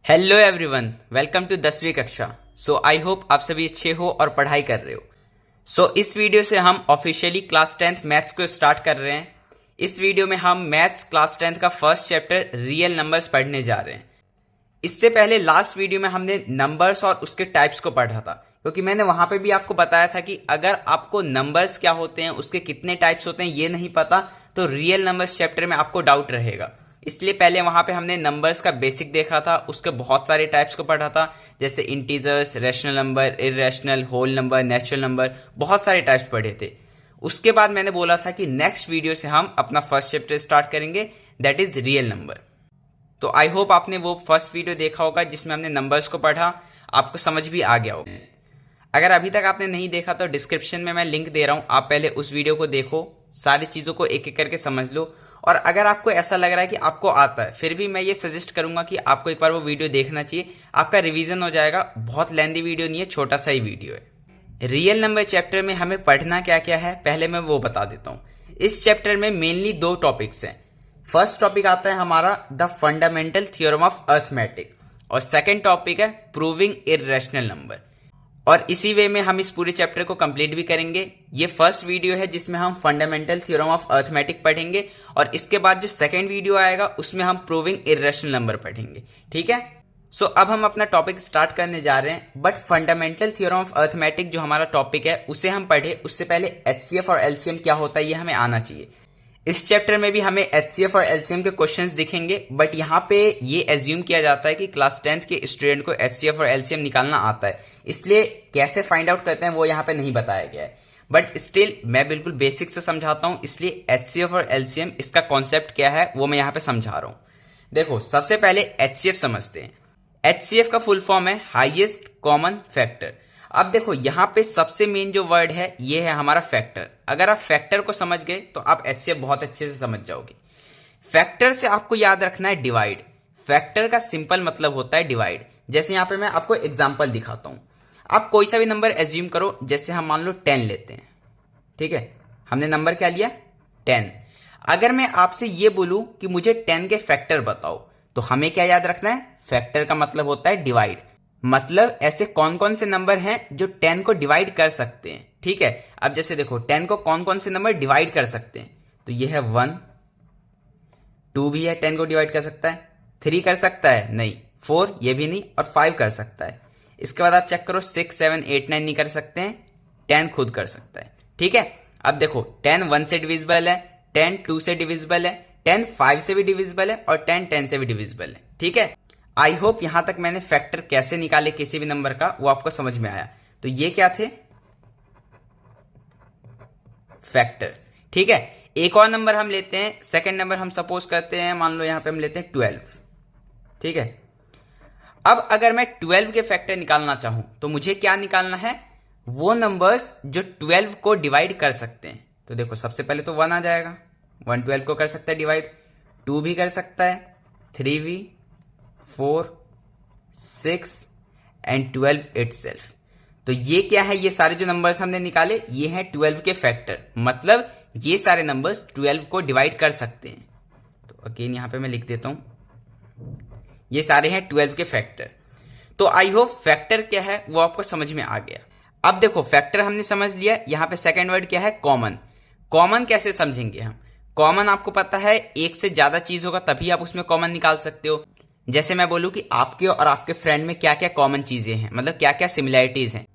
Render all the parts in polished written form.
Hello everyone, welcome to 10वीं कक्षा। I hope आप सभी अच्छे हो और पढ़ाई कर रहे हो। इस वीडियो से हम ऑफिशियली क्लास 10th मैथ्स को स्टार्ट कर रहे हैं। इस वीडियो में हम मैथ्स क्लास 10th का फर्स्ट चैप्टर रियल नंबर्स पढ़ने जा रहे हैं। इससे पहले लास्ट वीडियो में हमने नंबर्स और उसके टाइप्स को पढ़ा था, क्योंकि मैंने वहां पे भी आपको बताया था कि अगर आपको नंबर्स क्या होते हैं, उसके कितने टाइप्स होते हैं, ये नहीं पता तो रियल नंबर्स चैप्टर में आपको डाउट रहेगा। इसलिए पहले वहां पे हमने नंबर्स का बेसिक देखा था, उसके बहुत सारे टाइप्स को पढ़ा था, जैसे integers, rational number, irrational, whole number, natural number, बहुत सारे टाइप्स पढ़े थे। उसके बाद मैंने बोला था कि नेक्स्ट वीडियो से हम अपना फर्स्ट चैप्टर स्टार्ट करेंगे, दैट इज रियल नंबर। तो आई होप आपने वो फर्स्ट वीडियो देखा होगा जिसमें हमने नंबर्स को पढ़ा, आपको समझ भी आ गया होगा। अगर अभी तक आपने नहीं देखा तो डिस्क्रिप्शन में मैं लिंक दे रहा हूं, आप पहले उस वीडियो को देखो, सारी चीजों को एक एक करके समझ लो। और अगर आपको ऐसा लग रहा है कि आपको आता है, फिर भी मैं ये सजेस्ट करूंगा कि आपको एक बार वो वीडियो देखना चाहिए, आपका रिवीजन हो जाएगा। बहुत लेंदी वीडियो नहीं है, छोटा सा ही वीडियो है। रियल नंबर चैप्टर में हमें पढ़ना क्या क्या है पहले मैं वो बता देता हूं। इस चैप्टर में मेनली दो टॉपिक्स हैं। फर्स्ट टॉपिक आता है हमारा the fundamental theorem of arithmetic, और सेकेंड टॉपिक है प्रूविंग इररेशनल नंबर। और इसी वे में हम इस पूरे चैप्टर को कंप्लीट भी करेंगे। ये फर्स्ट वीडियो है जिसमें हम फंडामेंटल थ्योरम ऑफ अर्थमेटिक पढ़ेंगे, और इसके बाद जो सेकंड वीडियो आएगा उसमें हम प्रूविंग इररेशनल नंबर पढ़ेंगे। ठीक है, अब हम अपना टॉपिक स्टार्ट करने जा रहे हैं। But fundamental theorem of arithmetic जो हमारा टॉपिक है उसे हम पढ़े उससे पहले एचसीएफ और एलसीएम क्या होता है ये हमें आना चाहिए। इस चैप्टर में भी हमें एचसीएफ और एलसीएम के क्वेश्चंस दिखेंगे, बट यहाँ पे ये एज्यूम किया जाता है कि क्लास 10th के स्टूडेंट को एचसीएफ और एलसीएम निकालना आता है, इसलिए कैसे फाइंड आउट करते हैं वो यहाँ पे नहीं बताया गया है। बट स्टिल मैं बिल्कुल बेसिक से समझाता हूँ, इसलिए एचसीएफ और एलसीएम इसका कॉन्सेप्ट क्या है वो मैं यहाँ पे समझा रहा हूँ। देखो, सबसे पहले एचसीएफ समझते हैं। एचसीएफ का फुल फॉर्म है हाईएस्ट कॉमन फैक्टर। अब देखो, यहां पे सबसे मेन जो वर्ड है ये है हमारा फैक्टर। अगर आप फैक्टर को समझ गए तो आप एचसीएफ बहुत अच्छे से समझ जाओगे। फैक्टर से आपको याद रखना है डिवाइड। फैक्टर का सिंपल मतलब होता है डिवाइड। जैसे यहां पे मैं आपको एग्जांपल दिखाता हूं। आप कोई सा भी नंबर एज्यूम करो, जैसे हम मान लो 10 लेते हैं। ठीक है, हमने नंबर क्या लिया? 10। अगर मैं आपसे ये बोलूं कि मुझे 10 के फैक्टर बताओ, तो हमें क्या याद रखना है? फैक्टर का मतलब होता है डिवाइड। मतलब ऐसे कौन कौन से नंबर हैं जो 10 को डिवाइड कर सकते हैं। ठीक है, अब जैसे देखो 10 को कौन कौन से नंबर डिवाइड कर सकते हैं, तो ये है 1, 2 भी है 10 को डिवाइड कर सकता है, 3 कर सकता है नहीं, 4 ये भी नहीं, और 5 कर सकता है। इसके बाद आप चेक करो 6, 7, 8, 9 नहीं कर सकते हैं, 10 खुद कर सकता है। ठीक है, अब देखो 10 1 से डिविजिबल है, 10 2 से डिविजिबल है, 10 5 से भी डिविजिबल है, और 10 10 से भी डिविजिबल है। ठीक है, आई होप यहां तक मैंने फैक्टर कैसे निकाले किसी भी नंबर का वो आपको समझ में आया। तो ये क्या थे? फैक्टर। ठीक है, एक और नंबर हम लेते हैं। सेकंड नंबर हम सपोज करते हैं, मान लो यहां पे हम लेते हैं 12। ठीक है, अब अगर मैं 12 के फैक्टर निकालना चाहूं तो मुझे क्या निकालना है? वो नंबर्स जो 12 को डिवाइड कर सकते हैं। तो देखो, सबसे पहले तो 1 आ जाएगा, 1 12 को कर सकता है डिवाइड, 2 भी कर सकता है, 3 भी, 4, 6 एंड 12 इटसेल्फ। तो ये क्या है? ये सारे जो नंबर्स हमने निकाले ये हैं 12 के फैक्टर। मतलब ये सारे नंबर्स 12 को डिवाइड कर सकते हैं। तो अगेन यहां पे मैं लिख देता हूं, ये सारे हैं 12 के फैक्टर। तो आई होप फैक्टर क्या है वो आपको समझ में आ गया। अब देखो, फैक्टर हमने समझ लिया। यहां पे सेकंड वर्ड क्या है? कॉमन। कॉमन कैसे समझेंगे हम? कॉमन आपको पता है, एक से ज्यादा चीज होगा तभी आप उसमें कॉमन निकाल सकते हो। जैसे मैं बोलूं कि आपके और आपके फ्रेंड में क्या क्या कॉमन चीजें हैं, मतलब क्या क्या सिमिलैरिटीज हैं,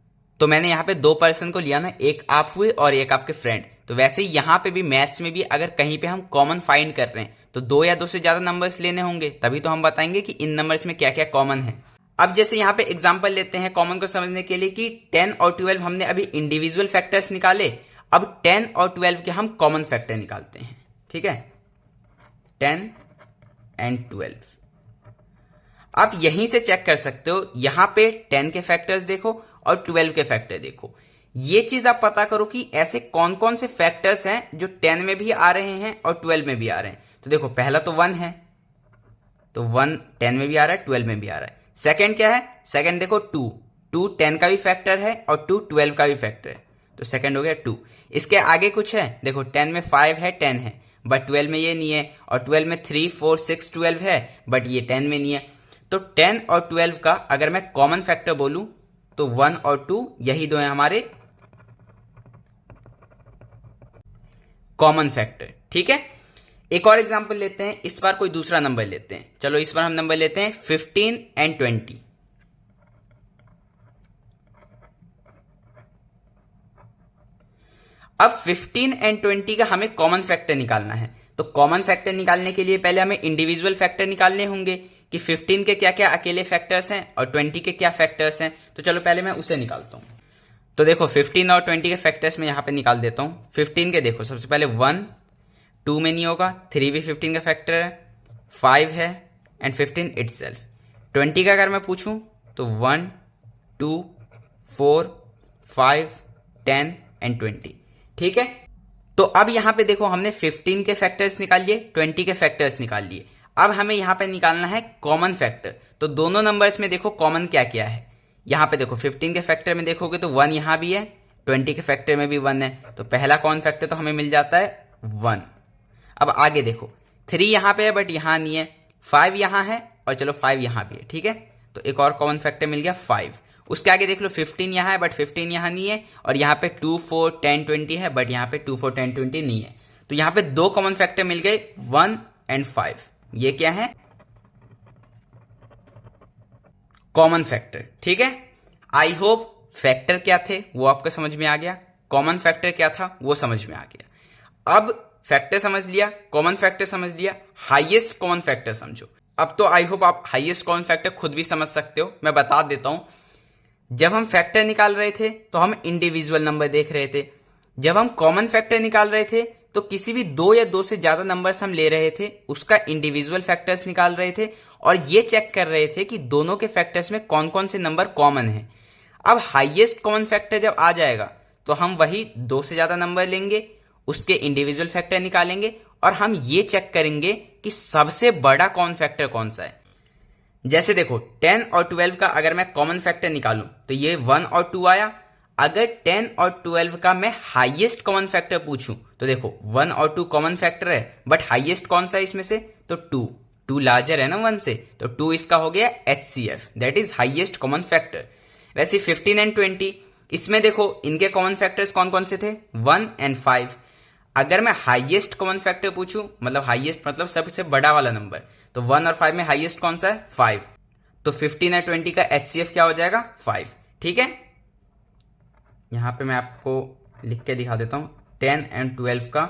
तो मैंने यहाँ पे 2 पर्सन को लिया ना, एक आप हुए और एक आपके फ्रेंड। तो वैसे ही यहाँ पे भी मैथ्स में भी अगर कहीं पे हम कॉमन फाइंड कर रहे हैं तो 2 या 2 से ज्यादा नंबर्स लेने होंगे, तभी तो हम बताएंगे कि इन नंबर्स में क्या क्या कॉमन है। अब जैसे यहाँ पे एग्जाम्पल लेते हैं कॉमन को समझने के लिए कि 10 और 12 हमने अभी इंडिविजुअल फैक्टर्स निकाले, अब 10 और 12 के हम कॉमन फैक्टर निकालते हैं। ठीक है, 10 एंड 12। आप यहीं से चेक कर सकते हो, यहां पे 10 के फैक्टर्स देखो और 12 के फैक्टर देखो। ये चीज आप पता करो कि ऐसे कौन कौन से फैक्टर्स हैं जो 10 में भी आ रहे हैं और 12 में भी आ रहे हैं। तो देखो, पहला तो 1 है, तो 1 10 में भी आ रहा है, 12 में भी आ रहा है। सेकंड क्या है? सेकंड देखो 2, 2 10 का भी फैक्टर है और 2 12 का भी फैक्टर है, तो सेकंड हो गया 2। इसके आगे कुछ है, देखो 10 में 5 है, 10 है, बट 12 में ये नहीं है, और 12 में 3 4 6 12 है, बट ये 10 में नहीं है। तो 10 और 12 का अगर मैं कॉमन फैक्टर बोलूं तो 1 और 2 यही दो हैं हमारे कॉमन फैक्टर। ठीक है, एक और एग्जांपल लेते हैं, इस बार कोई दूसरा नंबर लेते हैं। चलो इस बार हम नंबर लेते हैं 15 एंड 20। अब 15 एंड 20 का हमें कॉमन फैक्टर निकालना है। तो कॉमन फैक्टर निकालने के लिए पहले हमें इंडिविजुअल फैक्टर निकालने होंगे कि 15 के क्या क्या अकेले फैक्टर्स हैं और 20 के क्या फैक्टर्स हैं। तो चलो पहले मैं उसे निकालता हूं। तो देखो 15 और 20 के फैक्टर्स में यहां पे निकाल देता हूं। 15 के देखो सबसे पहले 1, 2 में नहीं होगा, 3 भी 15 का फैक्टर है, 5 है एंड 15 इटसेल्फ। 20 का अगर मैं पूछूं तो 1, 2, 4, 5, 10 एंड 20। ठीक है, तो अब यहां पे देखो हमने 15 के फैक्टर्स निकाल लिए, 20 के फैक्टर्स निकाल लिए। अब हमें यहां पे निकालना है कॉमन फैक्टर। तो दोनों नंबर्स में देखो कॉमन क्या क्या है। यहां पे देखो 15 के फैक्टर में देखोगे तो 1 यहां भी है, 20 के फैक्टर में भी 1 है, तो पहला कॉमन फैक्टर तो हमें मिल जाता है 1। अब आगे देखो 3 यहां पे है बट यहां नहीं है, 5 यहां है और चलो 5 यहां भी है। ठीक है, तो एक और कॉमन फैक्टर मिल गया 5। उसके आगे देख लो 15 यहां है बट 15 यहां नहीं है, और यहां पे 2, 4, 10, 20 है बट यहां पे 2, 4, 10, 20 नहीं है। तो यहां पे दो कॉमन फैक्टर मिल गए 1 एंड 5। ये क्या है? Common factor. ठीक है, आई होप फैक्टर क्या थे वो आपको समझ में आ गया, कॉमन फैक्टर क्या था वो समझ में आ गया। अब फैक्टर समझ लिया, कॉमन फैक्टर समझ लिया, हाईएस्ट कॉमन फैक्टर समझो। अब तो आई होप आप हाईएस्ट कॉमन फैक्टर खुद भी समझ सकते हो। मैं बता देता हूं, जब हम फैक्टर निकाल रहे थे तो हम इंडिविजुअल नंबर देख रहे थे। जब हम कॉमन फैक्टर निकाल रहे थे तो किसी भी दो या दो से ज्यादा नंबर्स हम ले रहे थे, उसका इंडिविजुअल फैक्टर्स निकाल रहे थे और ये चेक कर रहे थे कि दोनों के फैक्टर्स में कौन कौन से नंबर कॉमन है। अब हाईएस्ट कॉमन फैक्टर जब आ जाएगा तो हम वही दो से ज्यादा नंबर लेंगे, उसके इंडिविजुअल फैक्टर निकालेंगे और हम ये चेक करेंगे कि सबसे बड़ा कॉमन फैक्टर कौन सा है। जैसे देखो 10 और 12 का अगर मैं कॉमन फैक्टर निकालूं तो ये 1 और 2 आया। अगर 10 और 12 का मैं हाईएस्ट कॉमन फैक्टर पूछूं तो देखो 1 और 2 कॉमन फैक्टर है बट हाईएस्ट कौन सा है इसमें से? तो 2 लार्जर है ना 1 से, तो 2 इसका हो गया HCF, that is highest common factor. वैसे 15 एंड 20 इसमें देखो इनके कॉमन फैक्टर्स कौन कौन से थे? 1 एंड 5। अगर मैं हाईएस्ट कॉमन फैक्टर पूछूं, मतलब हाईएस्ट मतलब सबसे बड़ा वाला नंबर, तो 1 और 5 में हाईएस्ट कौन सा है? 5। तो 15 और 20 का HCF क्या हो जाएगा? 5। ठीक है, यहां पे मैं आपको लिख के दिखा देता हूं। 10 एंड 12 का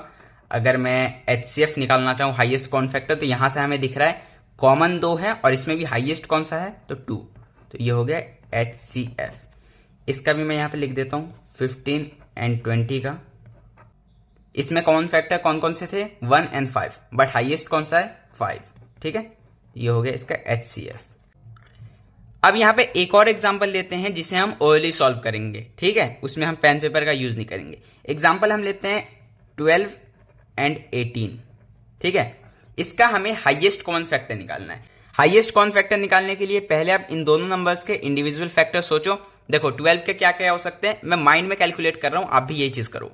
अगर मैं HCF निकालना चाहूं हाईएस्ट कॉमन फैक्टर, तो यहां से हमें दिख रहा है कॉमन 2 है और इसमें भी हाईएस्ट कौन सा है? तो 2। तो ये हो गया HCF। इसका भी मैं यहां पे लिख देता हूं 15 एंड 20 का। इसमें कॉमन फैक्टर कौन कौन से थे? 1 एंड 5, बट हाईएस्ट कौन सा है? 5। ठीक है, ये हो गया इसका HCF। अब यहां पे एक और एग्जांपल लेते हैं जिसे हम ओरली सॉल्व करेंगे। ठीक है, उसमें हम पेन पेपर का यूज नहीं करेंगे। एग्जांपल हम लेते हैं 12 एंड 18। ठीक है, इसका हमें हाईएस्ट कॉमन फैक्टर निकालना है। हाईएस्ट कॉमन फैक्टर निकालने के लिए पहले आप इन दोनों नंबर्स के इंडिविजुअल फैक्टर सोचो। देखो 12 के क्या क्या हो सकते हैं, मैं माइंड में कैलकुलेट कर रहा हूं, आप भी यही चीज करो।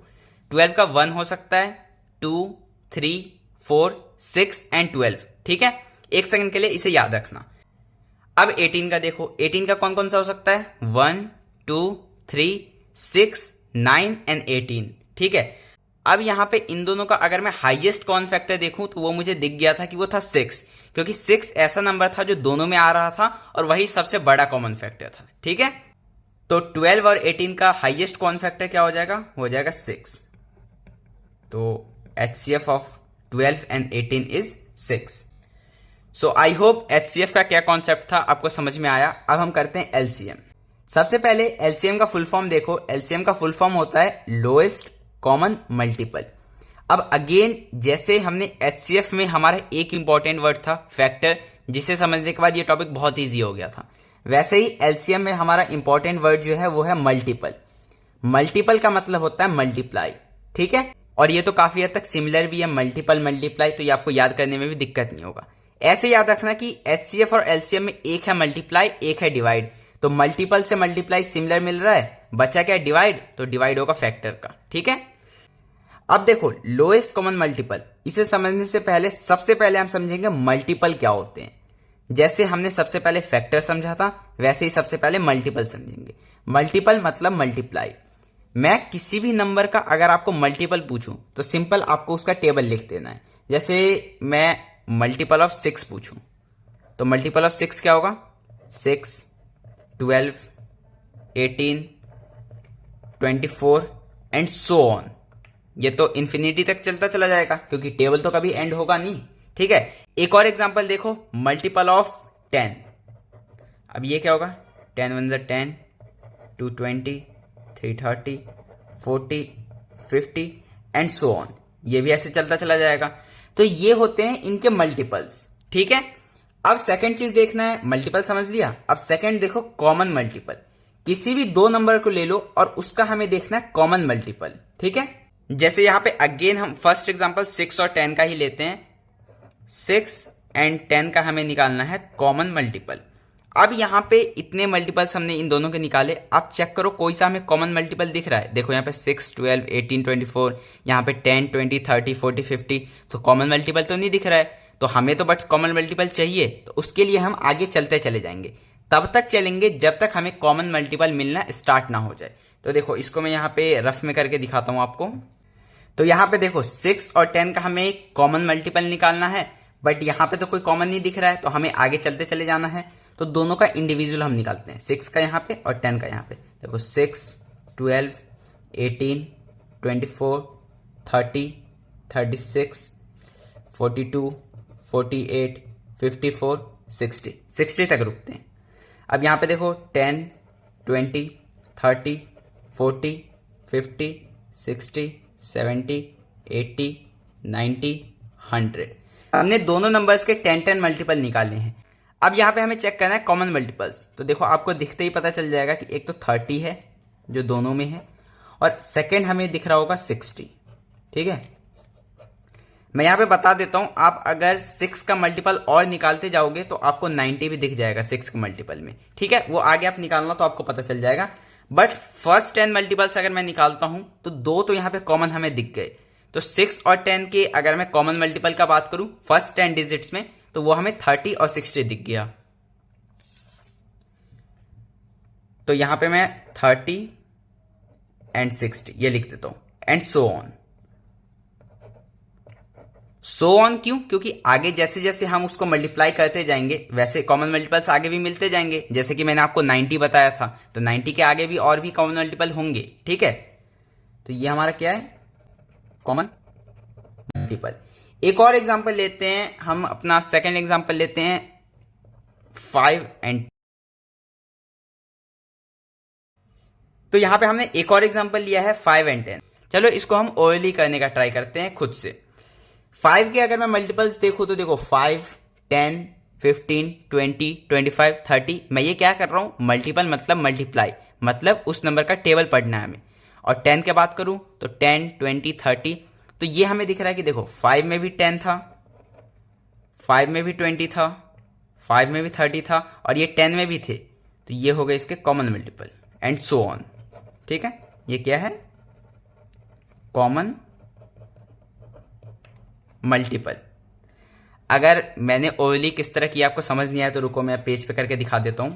12 का 1 हो सकता है, 2, 3, 4, 6 एंड 12। ठीक है, एक सेकंड के लिए इसे याद रखना। अब 18 का देखो, 18 का कौन कौन सा हो सकता है? 1, 2, 3, 6, 9 एंड 18। ठीक है, अब यहां पे इन दोनों का अगर मैं हाईएस्ट कॉमन फैक्टर देखूं तो वो मुझे दिख गया था कि वो था 6, क्योंकि 6 ऐसा नंबर था जो दोनों में आ रहा था और वही सबसे बड़ा कॉमन फैक्टर था। ठीक है, तो 12 और 18 का हाईएस्ट कॉमन फैक्टर क्या हो जाएगा? हो जाएगा 6। तो HCF of 12 and 18 is 6। So I hope HCF का क्या कॉन्सेप्ट था आपको समझ में आया। अब हम करते हैं LCM। सबसे पहले LCM का फुल फॉर्म देखो। LCM का फुल फॉर्म होता है लोएस्ट कॉमन मल्टीपल। अब अगेन जैसे हमने HCF में हमारा एक इंपॉर्टेंट वर्ड था फैक्टर, जिसे समझने के बाद ये टॉपिक बहुत ईजी हो गया था, वैसे ही LCM में हमारा इंपॉर्टेंट वर्ड जो है वो है मल्टीपल। मल्टीपल का मतलब होता है मल्टीप्लाई। ठीक है, और ये तो काफी हद तक सिमिलर भी है, मल्टीपल मल्टीप्लाई, तो ये आपको याद करने में भी दिक्कत नहीं होगा। ऐसे याद रखना कि HCF और LCM में एक है मल्टीप्लाई, एक है डिवाइड। तो मल्टीपल से मल्टीप्लाई सिमिलर मिल रहा है, बचा क्या? डिवाइड, तो डिवाइड होगा फैक्टर का। ठीक है, अब देखो लोएस्ट कॉमन मल्टीपल, इसे समझने से पहले सबसे पहले हम समझेंगे मल्टीपल क्या होते हैं। जैसे हमने सबसे पहले फैक्टर समझा था वैसे ही सबसे पहले मल्टीपल समझेंगे। मल्टीपल मतलब मल्टीप्लाई। मैं किसी भी नंबर का अगर आपको मल्टीपल पूछूं तो सिंपल आपको उसका टेबल लिख देना है। जैसे मैं मल्टीपल ऑफ 6 पूछूं तो मल्टीपल ऑफ 6 क्या होगा? 6, 12, 18, 24 एंड सो ऑन। ये तो इन्फिनिटी तक चलता चला जाएगा क्योंकि टेबल तो कभी एंड होगा नहीं। ठीक है, एक और एग्जांपल देखो, मल्टीपल ऑफ 10। अब ये क्या होगा? 10 1 10, 2 20, 3 30, 40, 50 एंड सो ऑन। ये भी ऐसे चलता चला जाएगा। तो ये होते हैं इनके मल्टीपल्स। ठीक है, अब सेकंड चीज देखना है, मल्टीपल समझ लिया। अब सेकंड देखो, कॉमन मल्टीपल। किसी भी दो नंबर को ले लो और उसका हमें देखना है कॉमन मल्टीपल। ठीक है, जैसे यहां पे अगेन हम फर्स्ट एग्जांपल 6 और 10 का ही लेते हैं। 6 एंड 10 का हमें निकालना है कॉमन मल्टीपल। अब यहां पे इतने मल्टीपल्स हमने इन दोनों के निकाले। आप चेक करो कोई सा हमें कॉमन मल्टीपल दिख रहा है। देखो यहाँ पे 6, 12, 18, 24, यहाँ पे 10, 20, 30, 40, 50। तो कॉमन मल्टीपल तो नहीं दिख रहा है, तो हमें तो बट कॉमन मल्टीपल चाहिए। तो उसके लिए हम आगे चलते चले जाएंगे। तब तक चलेंगे जब तक हमें कॉमन मल्टीपल मिलना स्टार्ट ना हो जाए। तो देखो इसको मैं यहाँ पे रफ में करके दिखाता हूं आपको। तो यहाँ पे देखो 6 और 10 का हमें कॉमन मल्टीपल निकालना है, बट यहाँ पे तो कोई कॉमन नहीं दिख रहा है, तो हमें आगे चलते चले जाना है। तो दोनों का इंडिविजुअल हम निकालते हैं, 6 का यहाँ पे और 10 का यहाँ पे। देखो 6, 12, 18, 24, 30, 36, 42, 48, 54, 60 तक रुकते हैं। अब यहाँ पे देखो 10, 20, 30, 40, 50, 60, 70, 80, 90, 100। हमने दोनों नंबर्स के 10 मल्टीपल निकाले हैं। अब यहां पे हमें चेक करना है कॉमन मल्टीपल्स। तो देखो आपको दिखते ही पता चल जाएगा कि एक तो 30 है जो दोनों में है, और सेकंड हमें दिख रहा होगा 60। ठीक है, मैं यहां पे बता देता हूं, आप अगर 6 का मल्टीपल और निकालते जाओगे तो आपको 90 भी दिख जाएगा 6 के मल्टीपल में। ठीक है, वो आगे आप निकालना तो आपको पता चल जाएगा। बट फर्स्ट 10 मल्टीपल्स अगर मैं निकालता हूं तो दो तो यहां पे कॉमन हमें दिख गए। तो 6 और 10 के अगर मैं कॉमन मल्टीपल का बात करूं फर्स्ट 10 डिजिट्स में, तो वो हमें 30 और 60 दिख गया। तो यहां पे मैं 30 एंड 60 ये लिख देता हूं, and so on. So on क्यों? क्योंकि आगे जैसे जैसे हम उसको मल्टीप्लाई करते जाएंगे वैसे कॉमन मल्टीपल्स आगे भी मिलते जाएंगे। जैसे कि मैंने आपको 90 बताया था, तो 90 के आगे भी और भी कॉमन मल्टीपल होंगे। ठीक है, तो ये हमारा क्या है? Common multiple. एक और एग्जांपल लेते हैं, हम अपना सेकंड एग्जांपल लेते हैं 5 एंड। तो यहां पे हमने एक और एग्जांपल लिया है 5 एंड 10। चलो इसको हम ओरली करने का ट्राई करते हैं खुद से। 5 के अगर मैं मल्टीपल्स देखूं तो देखो 5, 10, 15, 20, 25, 30। मैं ये क्या कर रहा हूं? मल्टीपल मतलब मल्टीप्लाई, मतलब उस नंबर का टेबल पढ़ना है हमें। और 10 की बात करूं तो 10, 20, 30। तो ये हमें दिख रहा है कि देखो 5 में भी 10 था, 5 में भी 20 था, 5 में भी 30 था, और ये 10 में भी थे। तो ये हो गए इसके common multiple, and so on. ठीक है, ये क्या है? Common multiple. अगर मैंने ओरली किस तरह किया आपको समझ नहीं आया तो रुको मैं पेज पे करके दिखा देता हूं।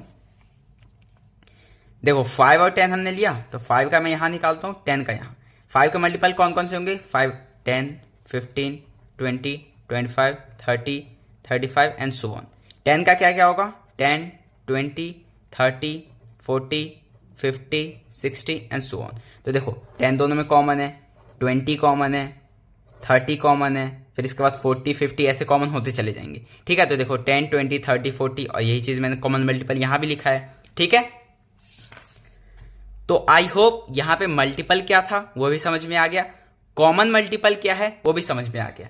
देखो 5 और 10 हमने लिया, तो 5 का मैं यहां निकालता हूं, 10 का यहां। 5 के मल्टीपल कौन कौन से होंगे? 5, 10, 15, 20, 25, 30, 35 एंड सो ऑन। 10 का क्या क्या होगा? 10, 20, 30, 40, 50, 60 एंड सो ऑन। तो देखो 10 दोनों में कॉमन है, 20 कॉमन है, 30 कॉमन है, फिर इसके बाद 40, 50 ऐसे कॉमन होते चले जाएंगे। ठीक है, तो देखो 10, 20, 30, 40, और यही चीज मैंने कॉमन मल्टीपल यहां भी लिखा है। ठीक है, तो आई होप यहां पे मल्टीपल क्या था वो भी समझ में आ गया, कॉमन मल्टीपल क्या है वो भी समझ में आ गया।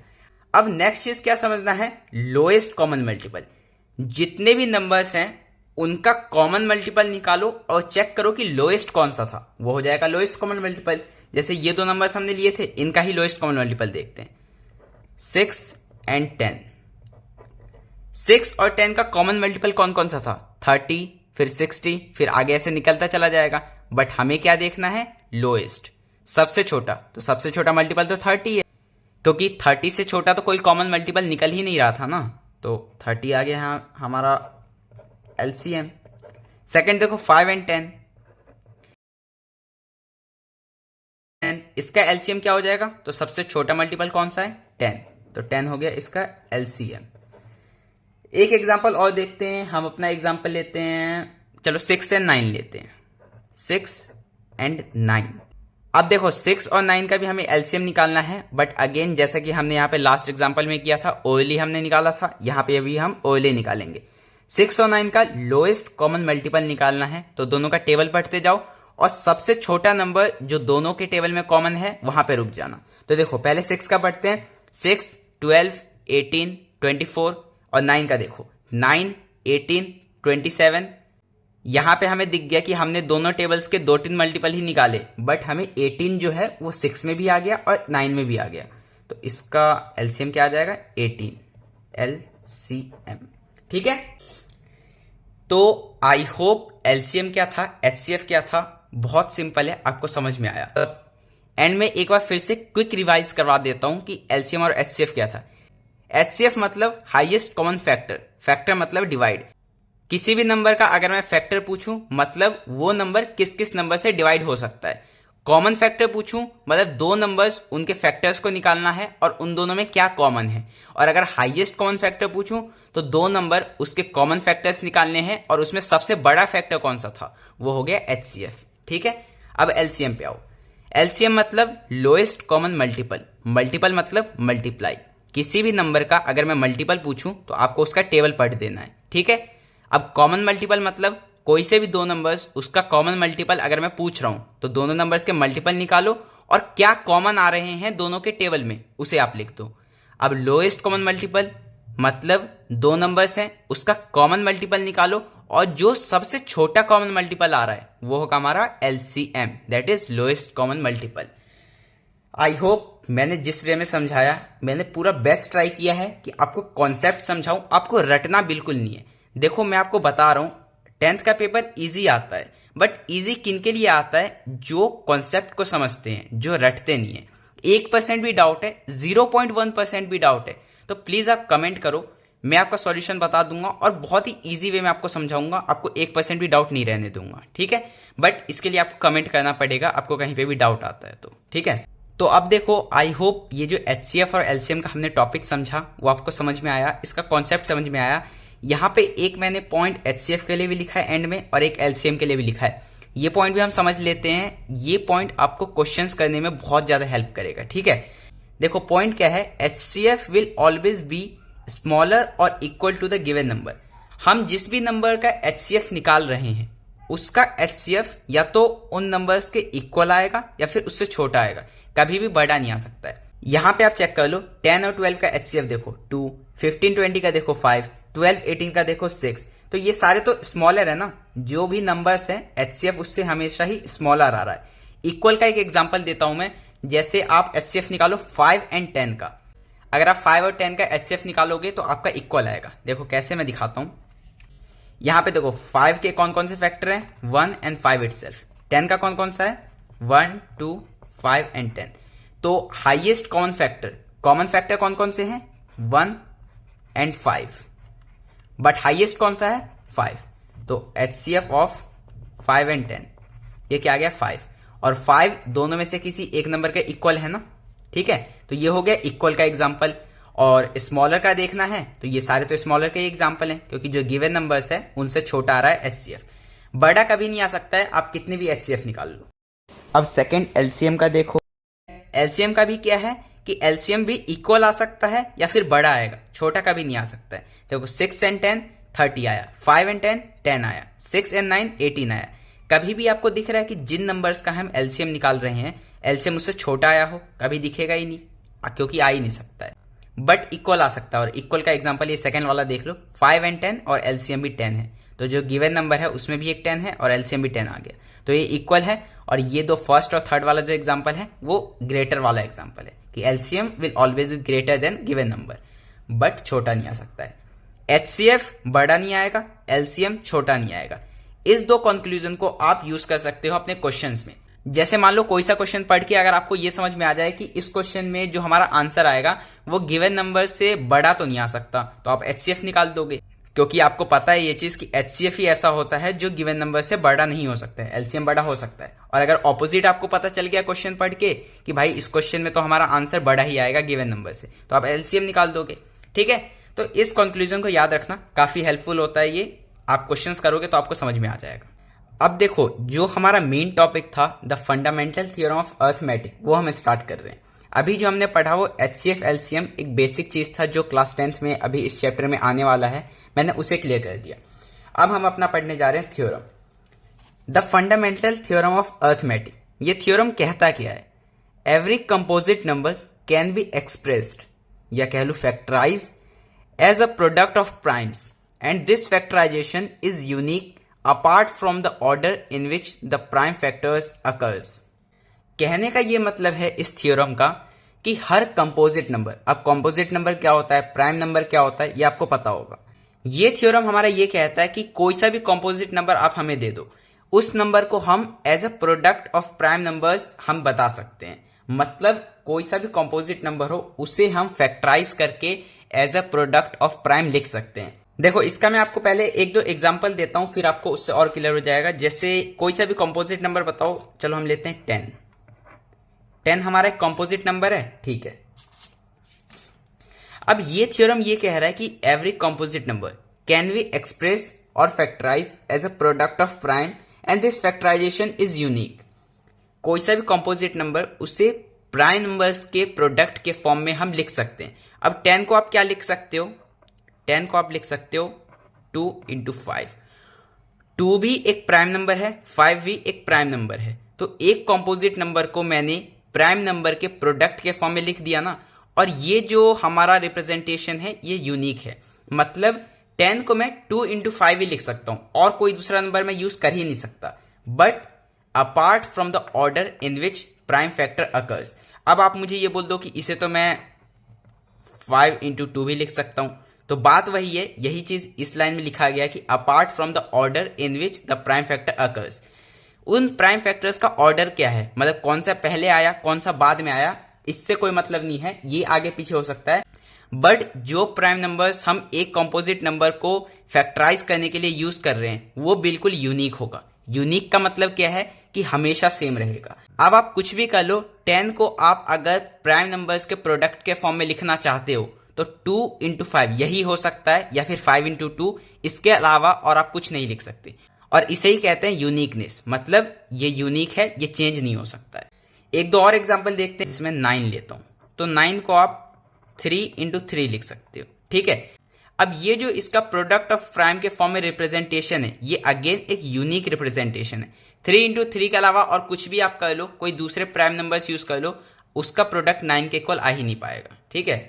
अब नेक्स्ट चीज क्या समझना है? Lowest common multiple. जितने भी नंबर्स हैं उनका कॉमन मल्टीपल निकालो और चेक करो कि लोएस्ट कौन सा था, वो हो जाएगा लोएस्ट कॉमन मल्टीपल। जैसे ये दो नंबर्स हमने लिए थे, इनका ही लोएस्ट कॉमन मल्टीपल देखते हैं, 6 एंड 10। 6 और 10 का कॉमन मल्टीपल कौन कौन सा था? 30, फिर 60, फिर आगे ऐसे निकलता चला जाएगा। बट हमें क्या देखना है? लोएस्ट, सबसे छोटा। तो सबसे छोटा मल्टीपल तो 30 है, क्योंकि 30 से छोटा तो कोई कॉमन मल्टीपल निकल ही नहीं रहा था ना। तो 30 आ गया यहाँ हमारा एलसीएम। सेकंड देखो 5 एंड 10, इसका एलसीएम क्या हो जाएगा? तो सबसे छोटा मल्टीपल कौन सा है? 10, तो 10 हो गया इसका एलसीएम। एक एग्जांपल और देखते हैं, हम अपना एग्जांपल लेते हैं, चलो 6 एंड 9 लेते हैं, 6 एंड 9। अब देखो 6 और 9 का भी हमें एलसीएम निकालना है, बट अगेन जैसा कि हमने यहाँ पे लास्ट एग्जांपल में किया था, ओएलई हमने निकाला था, यहाँ पे अभी हम ओएलई निकालेंगे। 6 और 9 का लोएस्ट कॉमन मल्टीपल निकालना है, तो दोनों का टेबल पढ़ते जाओ और सबसे छोटा नंबर जो दोनों के टेबल में कॉमन है वहां पे रुक जाना। तो देखो पहले 6 का पढ़ते हैं, 6, 12, 18, 24, और 9 का देखो 9, 18, 27। यहां पे हमें दिख गया कि हमने दोनों टेबल्स के 2-3 मल्टीपल ही निकाले, बट हमें 18 जो है वो 6 में भी आ गया और 9 में भी आ गया, तो इसका एलसीएम क्या आ जाएगा? 18 एलसीएम। ठीक है, तो आई होप एलसीएम क्या था, एचसीएफ क्या था, बहुत सिंपल है, आपको समझ में आया। एंड में एक बार फिर से क्विक रिवाइज करवा देता हूं कि एलसीएम और एचसीएफ क्या था। एचसीएफ मतलब हाईएस्ट कॉमन फैक्टर, फैक्टर मतलब डिवाइड। किसी भी नंबर का अगर मैं फैक्टर पूछूं मतलब वो नंबर किस किस नंबर से डिवाइड हो सकता है। कॉमन फैक्टर पूछूं मतलब दो नंबर्स, उनके फैक्टर्स को निकालना है और उन दोनों में क्या कॉमन है। और अगर हाईएस्ट कॉमन फैक्टर पूछूं तो दो नंबर, उसके कॉमन फैक्टर्स निकालने हैं और उसमें सबसे बड़ा फैक्टर कौन सा था, वो हो गया एचसीएफ। ठीक है, अब एलसीएम पे आओ। एलसीएम मतलब लोएस्ट कॉमन मल्टीपल, मल्टीपल मतलब मल्टीप्लाई। किसी भी नंबर का अगर मैं मल्टीपल पूछूं तो आपको उसका टेबल पढ़ देना है। ठीक है, अब कॉमन मल्टीपल मतलब कोई से भी दो नंबर्स, उसका कॉमन मल्टीपल अगर मैं पूछ रहा हूं तो दोनों नंबर्स के मल्टीपल निकालो और क्या कॉमन आ रहे हैं दोनों के टेबल में उसे आप लिख दो। अब लोएस्ट कॉमन मल्टीपल मतलब दो नंबर्स हैं, उसका कॉमन मल्टीपल निकालो और जो सबसे छोटा कॉमन मल्टीपल आ रहा है वो होगा हमारा LCM, that is lowest common multiple. I hope मैंने जिस वे में समझाया, मैंने पूरा बेस्ट ट्राई किया है कि आपको कॉन्सेप्ट समझाऊं, आपको रटना बिल्कुल नहीं है। देखो मैं आपको बता रहा हूं 10th का पेपर इजी आता है, बट इजी किन के लिए आता है? जो कॉन्सेप्ट को समझते हैं, जो रटते नहीं है। 1% भी डाउट है, 0.1% भी डाउट है तो प्लीज आप कमेंट करो, मैं आपका सॉल्यूशन बता दूंगा और बहुत ही इजी वे में आपको समझाऊंगा, आपको 1% भी डाउट नहीं रहने दूंगा। ठीक है, बट इसके लिए आपको कमेंट करना पड़ेगा, आपको कहीं पे भी डाउट आता है तो। ठीक है, तो अब देखो आई होप ये जो एचसीएफ और एलसीएम का हमने टॉपिक समझा वो आपको समझ में आया, इसका कॉन्सेप्ट समझ में आया। यहाँ पे एक मैंने पॉइंट एचसीएफ के लिए भी लिखा है एंड में और एक एलसीएम के लिए भी लिखा है, ये पॉइंट भी हम समझ लेते हैं। ये पॉइंट आपको क्वेश्चंस करने में बहुत ज्यादा हेल्प करेगा। ठीक है, देखो पॉइंट क्या है, HCF will always be smaller और equal to the given number. हम जिस भी नंबर का एचसीएफ निकाल रहे हैं उसका एचसीएफ या तो उन नंबर्स के इक्वल आएगा या फिर उससे छोटा आएगा, कभी भी बड़ा नहीं आ सकता है। यहां पे आप चेक कर लो 10 और 12 का एचसीएफ देखो 2, 15 20 का देखो 5, 12 18 का देखो 6, तो ये सारे तो स्मॉलर है ना। जो भी नंबर्स हैं एचसीएफ उससे हमेशा ही स्मॉलर आ रहा है। इक्वल का एक एग्जांपल देता हूं मैं, जैसे आप एचसीएफ निकालो 5 एंड 10 का, अगर आप 5 और 10 का एचसीएफ निकालोगे तो आपका इक्वल आएगा। देखो कैसे, मैं दिखाता हूं। यहां पे देखो 5 के कौन कौन से फैक्टर हैं, 1 एंड 5 इटसेल्फ। 10 का कौन कौन सा है, 1, 2, 5 एंड 10। तो हाईएस्ट कॉमन फैक्टर कौन कौन से हैं, 1 एंड 5, बट हाईएस्ट कौन सा है, 5। तो एचसीएफ ऑफ 5 एंड 10 ये क्या आ गया, 5, और 5 दोनों में से किसी एक नंबर के इक्वल है ना। ठीक है, तो ये हो गया इक्वल का एग्जांपल। और स्मॉलर का देखना है तो ये सारे तो स्मॉलर के एग्जांपल हैं, क्योंकि जो गिवन नंबर्स है उनसे छोटा आ रहा है एचसीएफ। बड़ा कभी नहीं आ सकता है, आप कितने भी एचसीएफ निकाल लो। अब सेकंड एलसीएम का देखो, एलसीएम का भी क्या है कि एलसीएम भी इक्वल आ सकता है या फिर बड़ा आएगा, छोटा कभी नहीं आ सकता है। देखो 6 एंड 10 30 आया, 5 एंड 10 10 आया, 6 एंड 9 18 आया। कभी भी आपको दिख रहा है कि जिन नंबर्स का हम एलसीएम निकाल रहे हैं एलसीएम उससे छोटा आया हो, कभी दिखेगा ही नहीं, क्योंकि आ ही नहीं सकता है। बट इक्वल आ सकता है, और इक्वल का एग्जांपल ये सेकंड वाला देख लो, 5 एंड 10 और एलसीएम भी 10 है, तो जो गिवन नंबर है उसमें भी एक 10 है और एलसीएम भी 10 आ गया, तो ये इक्वल है। और ये दो फर्स्ट और थर्ड वाला जो एग्जांपल है वो ग्रेटर वाला एग्जांपल है कि LCM will always be greater than given number, but छोटा नहीं आ सकता है। एचसीएफ बड़ा नहीं आएगा, एलसीएम छोटा नहीं आएगा। इस दो कंक्लूजन को आप यूज कर सकते हो अपने क्वेश्चंस में। जैसे मान लो कोई सा क्वेश्चन पढ़ के अगर आपको ये समझ में आ जाए कि इस क्वेश्चन में जो हमारा आंसर आएगा वो गिवन नंबर से बड़ा तो नहीं आ सकता, तो आप एचसीएफ निकाल दोगे, क्योंकि आपको पता है ये चीज कि एचसीएफ ही ऐसा होता है जो गिवन नंबर से बड़ा नहीं हो सकता है, एलसीएम बड़ा हो सकता है। और अगर ऑपोजिट आपको पता चल गया क्वेश्चन पढ़ के कि भाई इस क्वेश्चन में तो हमारा आंसर बड़ा ही आएगा गिवन नंबर से, तो आप एलसीएम निकाल दोगे। ठीक है, तो इस कंक्लूजन को याद रखना, काफी हेल्पफुल होता है ये। आप क्वेश्चंस करोगे तो आपको समझ में आ जाएगा। अब देखो, जो हमारा मेन टॉपिक था the fundamental theorem of arithmetic, वो हम स्टार्ट कर रहे हैं। अभी जो हमने पढ़ा वो एचसीएफ एलसीएम एक बेसिक चीज था जो क्लास 10th में अभी इस चैप्टर में आने वाला है, मैंने उसे क्लियर कर दिया। अब हम अपना पढ़ने जा रहे हैं theorem, the fundamental theorem of arithmetic. ये थ्योरम कहता क्या है? Every composite number can be expressed या कह लो factorise as a product of primes and this factorisation is unique apart from the order in which the prime factors occurs. कहने का ये मतलब है इस थ्योरम का कि हर कंपोजिट नंबर, अब कंपोजिट नंबर क्या होता है, प्राइम नंबर क्या होता है, ये आपको पता होगा। ये थ्योरम हमारा ये कहता है कि कोई सा भी कंपोजिट नंबर आप हमें दे दो, उस नंबर को हम as a product of prime numbers हम बता सकते हैं। मतलब कोई सा भी कंपोजिट नंबर हो उसे हम फैक्टराइज करके as a product of prime लिख सकते हैं। देखो, इसका मैं आपको पहले एक दो एग्जांपल देता हूं, फिर आपको उससे और क्लियर हो जाएगा। जैसे कोई सा भी कंपोजिट नंबर बताओ, चलो हम लेते हैं 10। 10 हमारा एक कंपोजिट नंबर है, ठीक है। अब ये थ्योरम ये कह रहा है कि every composite number can be express और factorise as a product of prime and this factorisation is unique. कोई सा भी कंपोजिट नंबर उसे प्राइम नंबर्स के प्रोडक्ट के फॉर्म में हम लिख सकते हैं। अब 10 को आप क्या लिख सकते हो? 10 को आप लिख सकते हो 2 into 5। 2 भी एक प्राइम नंबर है, 5 भी एक प्राइम नंबर है, तो एक कंपोजिट नंबर को मैंने प्राइम नंबर के प्रोडक्ट के फॉर्म में लिख दिया ना। और ये जो हमारा रिप्रेजेंटेशन है ये यूनिक है। मतलब 10 को मैं 2 into 5 ही लिख सकता हूं और कोई दूसरा नंबर मैं यूज कर ही नहीं सकता, but apart from the order in which prime factor occurs. अब आप मुझे ये बोल दो कि इसे तो मैं 5 into 2 भी लिख सकता हूं, तो बात वही है, यही चीज इस लाइन में लिखा गया कि apart from the order in which the prime factor occurs. उन प्राइम फैक्टर्स का ऑर्डर क्या है, मतलब कौन सा पहले आया कौन सा बाद में आया, इससे कोई मतलब नहीं है, ये आगे पीछे हो सकता है। बट जो प्राइम नंबर्स हम एक कंपोजिट नंबर को फैक्टराइज करने के लिए यूज कर रहे हैं वो बिल्कुल यूनिक होगा। यूनिक का मतलब क्या है कि हमेशा सेम रहेगा। अब आप कुछ भी कर लो, 10 को आप अगर प्राइम नंबर्स के प्रोडक्ट के फॉर्म में लिखना चाहते हो तो 2 into 5 यही हो सकता है, या फिर 5 into 2, इसके अलावा और आप कुछ नहीं लिख सकते। और इसे ही कहते हैं यूनिकनेस, मतलब ये यूनिक है, ये चेंज नहीं हो सकता है। एक दो और एग्जांपल देखते हैं, इसमें 9 लेता हूं, तो 9 को आप 3 into 3 लिख सकते हो, ठीक है। अब ये जो इसका प्रोडक्ट ऑफ प्राइम के फॉर्म में रिप्रेजेंटेशन है, ये अगेन एक यूनिक रिप्रेजेंटेशन है। 3 into 3 के अलावा और कुछ भी आप कर लो, कोई दूसरे प्राइम नंबर्स यूज कर लो, उसका प्रोडक्ट 9 के इक्वल आ ही नहीं पाएगा, ठीक है।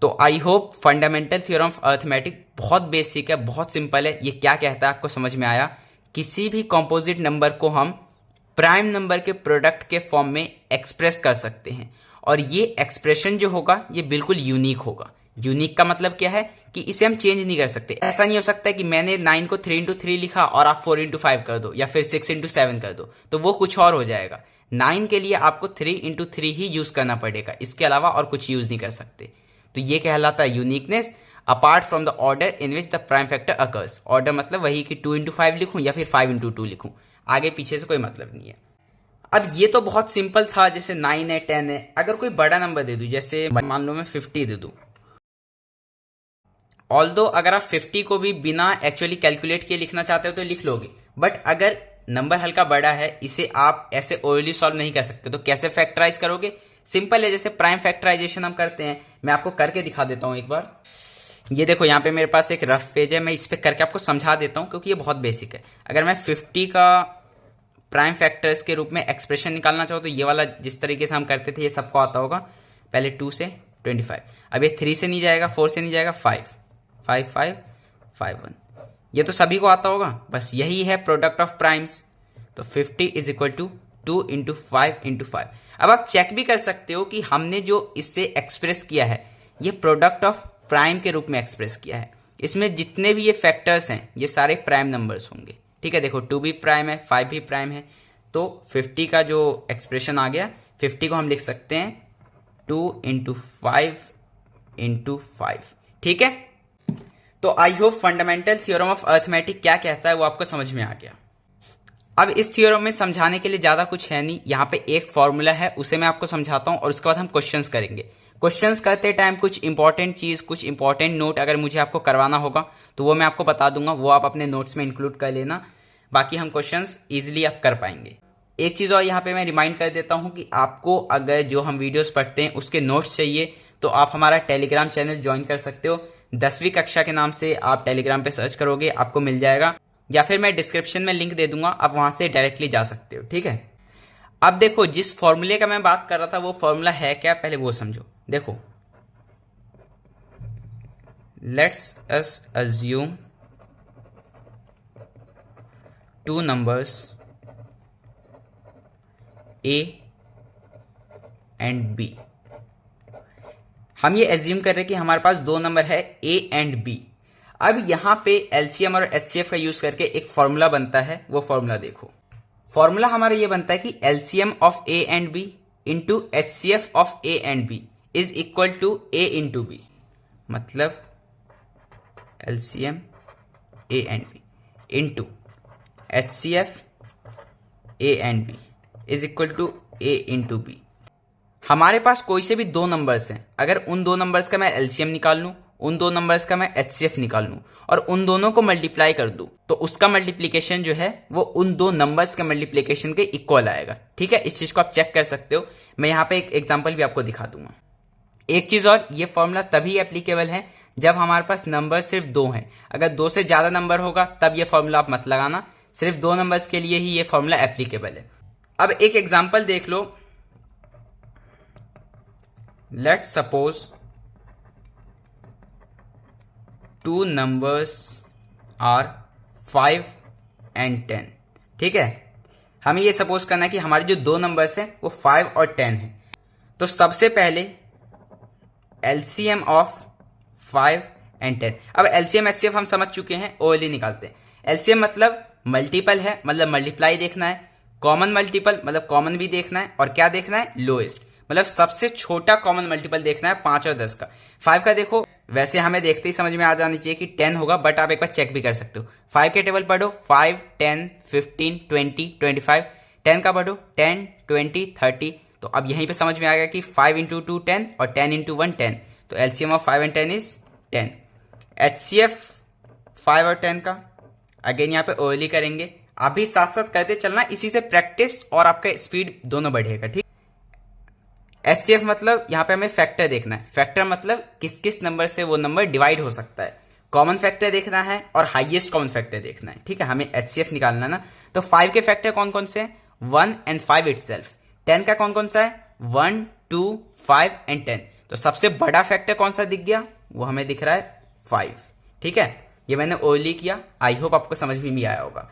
तो I hope fundamental theorem of arithmetic बहुत बेसिक है, बहुत सिंपल है। ये क्या कहता है आपको समझ में आया? किसी भी कंपोजिट नंबर को हम प्राइम नंबर के प्रोडक्ट के फॉर्म में एक्सप्रेस कर सकते हैं, और ये एक्सप्रेशन जो होगा ये बिल्कुल यूनिक होगा। यूनिक का मतलब क्या है कि इसे हम चेंज नहीं कर सकते। ऐसा नहीं हो सकता कि मैंने 9 को 3 into 3 लिखा और आप 4 into 5 कर दो, या फिर 6 into 7 कर दो, तो वो कुछ और हो जाएगा। 9 के लिए आपको 3 into 3 ही यूज करना पड़ेगा, इसके अलावा और कुछ यूज नहीं कर सकते। तो ये कहलाता है uniqueness apart from the order in which the prime factor occurs. Order मतलब वही कि 2 into 5 लिखूं या फिर 5 into 2 लिखूं, आगे पीछे से कोई मतलब नहीं है। अब ये तो बहुत सिंपल था, जैसे 9 है 10 है। अगर कोई बड़ा नंबर दे दूं, जैसे मान लो मैं 50 दे दूं, ऑल्दो अगर आप 50 को भी बिना एक्चुअली कैलकुलेट किए लिखना चाहते हो तो लिख लोगे, बट अगर नंबर हल्का बड़ा है, इसे आप ऐसे ओरली सॉल्व नहीं कर सकते, तो कैसे फैक्टराइज करोगे? सिंपल है, जैसे प्राइम फैक्टराइजेशन हम करते हैं, मैं आपको करके दिखा देता हूं एक बार। ये देखो, यहाँ पे मेरे पास एक रफ पेज है, मैं इस पे करके आपको समझा देता हूं क्योंकि ये बहुत बेसिक है। अगर मैं 50 का प्राइम फैक्टर्स के रूप में एक्सप्रेशन निकालना चाहो तो ये वाला जिस तरीके से हम करते थे ये सबको आता होगा। पहले 2 से 25, अब ये 3 से नहीं जाएगा, 4 से नहीं जाएगा, 5 5 5 5 1, ये तो सभी को आता होगा। बस यही है प्रोडक्ट ऑफ प्राइम्स। तो 50 is equal to 2 into 5 into 5। अब आप चेक भी कर सकते हो कि हमने जो इससे एक्सप्रेस किया है ये प्रोडक्ट ऑफ प्राइम के रूप में एक्सप्रेस किया है। इसमें जितने भी ये फैक्टर्स हैं ये सारे प्राइम नंबर्स होंगे, ठीक है। देखो 2 भी प्राइम है, 5 भी प्राइम है, तो 50 का जो एक्सप्रेशन आ गया, 50 को हम लिख सकते हैं 2 इंटू 5 इंटू 5। ठीक है, तो I hope fundamental theorem of arithmetic क्या कहता है वो आपको समझ में आ गया। अब इस थ्योरम में समझाने के लिए ज्यादा कुछ है नहीं, यहाँ पे एक फॉर्मूला है उसे मैं आपको समझाता हूँ और उसके बाद हम क्वेश्चंस करेंगे। क्वेश्चंस करते टाइम कुछ इंपॉर्टेंट चीज, कुछ इंपॉर्टेंट नोट अगर मुझे आपको करवाना होगा तो वो मैं आपको बता दूंगा, वो आप अपने नोट्स में इंक्लूड कर लेना, बाकी हम क्वेश्चंस इजिली आप कर पाएंगे। एक चीज और यहाँ पे मैं रिमाइंड कर देता हूँ कि आपको अगर जो हम वीडियोस पढ़ते हैं उसके नोट्स चाहिए तो आप हमारा टेलीग्राम चैनल ज्वाइन कर सकते हो। 10वीं कक्षा के नाम से आप टेलीग्राम पे सर्च करोगे आपको मिल जाएगा, या फिर मैं डिस्क्रिप्शन में लिंक दे दूंगा, आप वहां से डायरेक्टली जा सकते हो। ठीक है, अब देखो जिस फॉर्मूले का मैं बात कर रहा था वो फॉर्मूला है क्या, पहले वो समझो। देखो, let's us assume two numbers A and B। हम ये एज्यूम कर रहे हैं कि हमारे पास दो नंबर है A एंड B। अब यहां पे एलसीएम और एचसीएफ का यूज करके एक फॉर्मूला बनता है, वो फॉर्मूला देखो। फॉर्मूला हमारा ये बनता है कि LCM of A and B into HCF of A and B is equal to A into B। मतलब LCM A and B into HCF A and B is equal to A into B। हमारे पास कोई से भी दो numbers हैं, अगर उन दो नंबर्स का मैं एलसीएम निकाल लूं, उन दो नंबर्स का मैं एचसीएफ निकाल लूं और उन दोनों को मल्टीप्लाई कर दूं तो उसका मल्टीप्लीकेशन जो है वो उन दो नंबर्स के मल्टीप्लीकेशन के इक्वल आएगा। ठीक है, इस चीज को आप चेक कर सकते हो, मैं यहां पे एक एग्जांपल भी आपको दिखा दूंगा। एक चीज और, ये फॉर्मूला तभी एप्लीकेबल है जब हमारे पास नंबर सिर्फ दो हैं। अगर दो से ज्यादा नंबर होगा तब ये फॉर्मूला आप मत लगाना, सिर्फ दो नंबर्स के लिए ही ये फॉर्मूला एप्लीकेबल है। अब एक एग्जांपल देख लो, let's suppose two numbers are 5 and 10। ठीक है, हमें ये सपोज करना है कि हमारे जो दो नंबर्स हैं वो 5 और 10 हैं। तो सबसे पहले एलसीएम ऑफ 5 एंड 10। अब एलसीएम एचसीएफ हम समझ चुके हैं, ओएलई निकालते हैं। एलसीएम मतलब मल्टीपल है, मतलब मल्टीप्लाई देखना है, कॉमन मल्टीपल मतलब कॉमन भी देखना है, और क्या देखना है, लोएस्ट मतलब सबसे छोटा कॉमन मल्टीपल देखना है 5 और 10 का। 5 का देखो वैसे हमें देखते ही समझ में आ जानी चाहिए कि 10 होगा, बट आप एक बार चेक भी कर सकते हो। 5 के टेबल पढ़ो, 5 10 15 20 25। 10 का पढ़ो 10 20 30। तो अब यहीं पे समझ में आ गया कि 5 इंटू 2 10 और 10 इंटू 1 10। तो LCM of 5 and 10 is 10। HCF 5 और 10 का अगेन यहाँ पे ओएलई करेंगे, आप भी साथ साथ करते चलना, इसी से प्रैक्टिस और आपका स्पीड दोनों बढ़ेगा। ठीक, एचसीएफ मतलब यहाँ पे हमें फैक्टर देखना है। फैक्टर मतलब किस किस नंबर से वो नंबर डिवाइड हो सकता है, कॉमन फैक्टर देखना है और हाईएस्ट कॉमन फैक्टर देखना है। ठीक है, हमें एचसीएफ निकालना ना। तो 5 के फैक्टर कौन कौन से हैं, 1 एंड 5 इटसेल्फ। 10 का कौन कौन सा है, 1 2 5 एंड 10। तो सबसे बड़ा फैक्टर कौन सा दिख गया, वो हमें दिख रहा है 5। ठीक है, ये मैंने ओएलई किया, आई होप आपको समझ में भी आया होगा।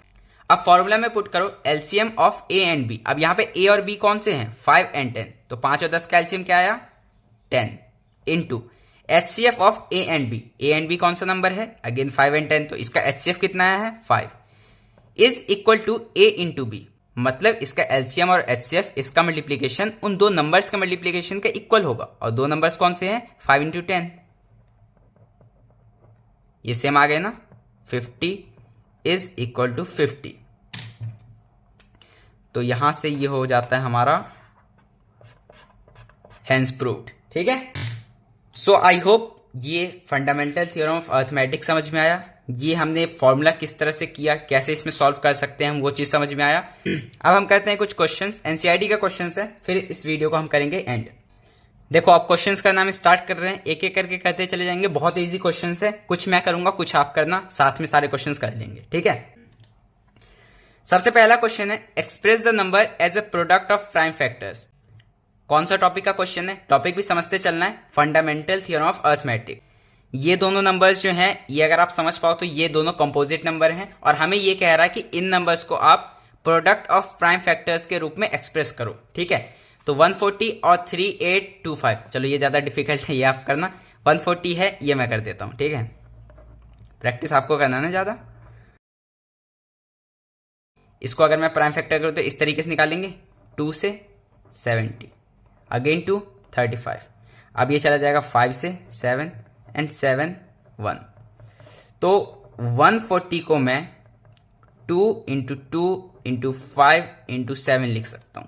अब फॉर्मूला में पुट करो LCM of A and B. अब यहां पे ए और बी कौन से हैं, 5 एंड 10। तो 5 और 10 का एलसीएम क्या आया, 10 into HCF of A and B. A and B कौन सा नंबर है, अगेन 5 एंड 10। तो इसका एचसीएफ कितना आया है, 5 is equal to A into B. मतलब इसका एलसीएम और एचसीएफ, इसका मल्टीप्लीकेशन उन दो नंबर्स का मल्टीप्लीकेशन के इक्वल होगा, और दो नंबर्स कौन से हैं, 5 इंटू 10। ये सेम आ गए ना, 50 इज इक्वल टू 50। तो यहां से ये हो जाता है हमारा हेंस प्रूव्ड। ठीक है, सो आई होप ये फंडामेंटल थ्योरम ऑफ अर्थमेटिक्स समझ में आया। ये हमने फॉर्मूला किस तरह से किया, कैसे इसमें सॉल्व कर सकते हैं हम, वो चीज समझ में आया। अब हम करते हैं कुछ क्वेश्चंस, एनसीईआरटी का क्वेश्चंस है, फिर इस वीडियो को हम करेंगे एंड। देखो आप क्वेश्चंस करना हम स्टार्ट कर रहे हैं, एक एक करके करते चले जाएंगे। बहुत इजी क्वेश्चंस है, कुछ मैं करूंगा कुछ आप करना, साथ में सारे क्वेश्चंस कर लेंगे। ठीक है, सबसे पहला क्वेश्चन है express the number as a product of prime factors. कौन सा टॉपिक का क्वेश्चन है, टॉपिक भी समझते चलना है, फंडामेंटल थ्योरम ऑफ अर्थमेटिक। ये दोनों नंबर्स जो हैं, ये अगर आप समझ पाओ तो ये दोनों कंपोजिट नंबर हैं, और हमें ये कह रहा है कि इन नंबर्स को आप प्रोडक्ट ऑफ प्राइम फैक्टर्स के रूप में एक्सप्रेस करो। ठीक है, तो 140 और 3825, चलो ये ज्यादा डिफिकल्ट है, ये आप करना। 140 है, ये मैं कर देता हूं। ठीक है, प्रैक्टिस आपको करना ना ज्यादा। इसको अगर मैं प्राइम फैक्टर करूँ तो इस तरीके से निकालेंगे, 2 से 70, अगेन टू 35, अब ये चला जाएगा 5 से 7 एंड 7 1, तो 140 को मैं 2 इंटू 2 इंटू 5 इंटू 7 लिख सकता हूं।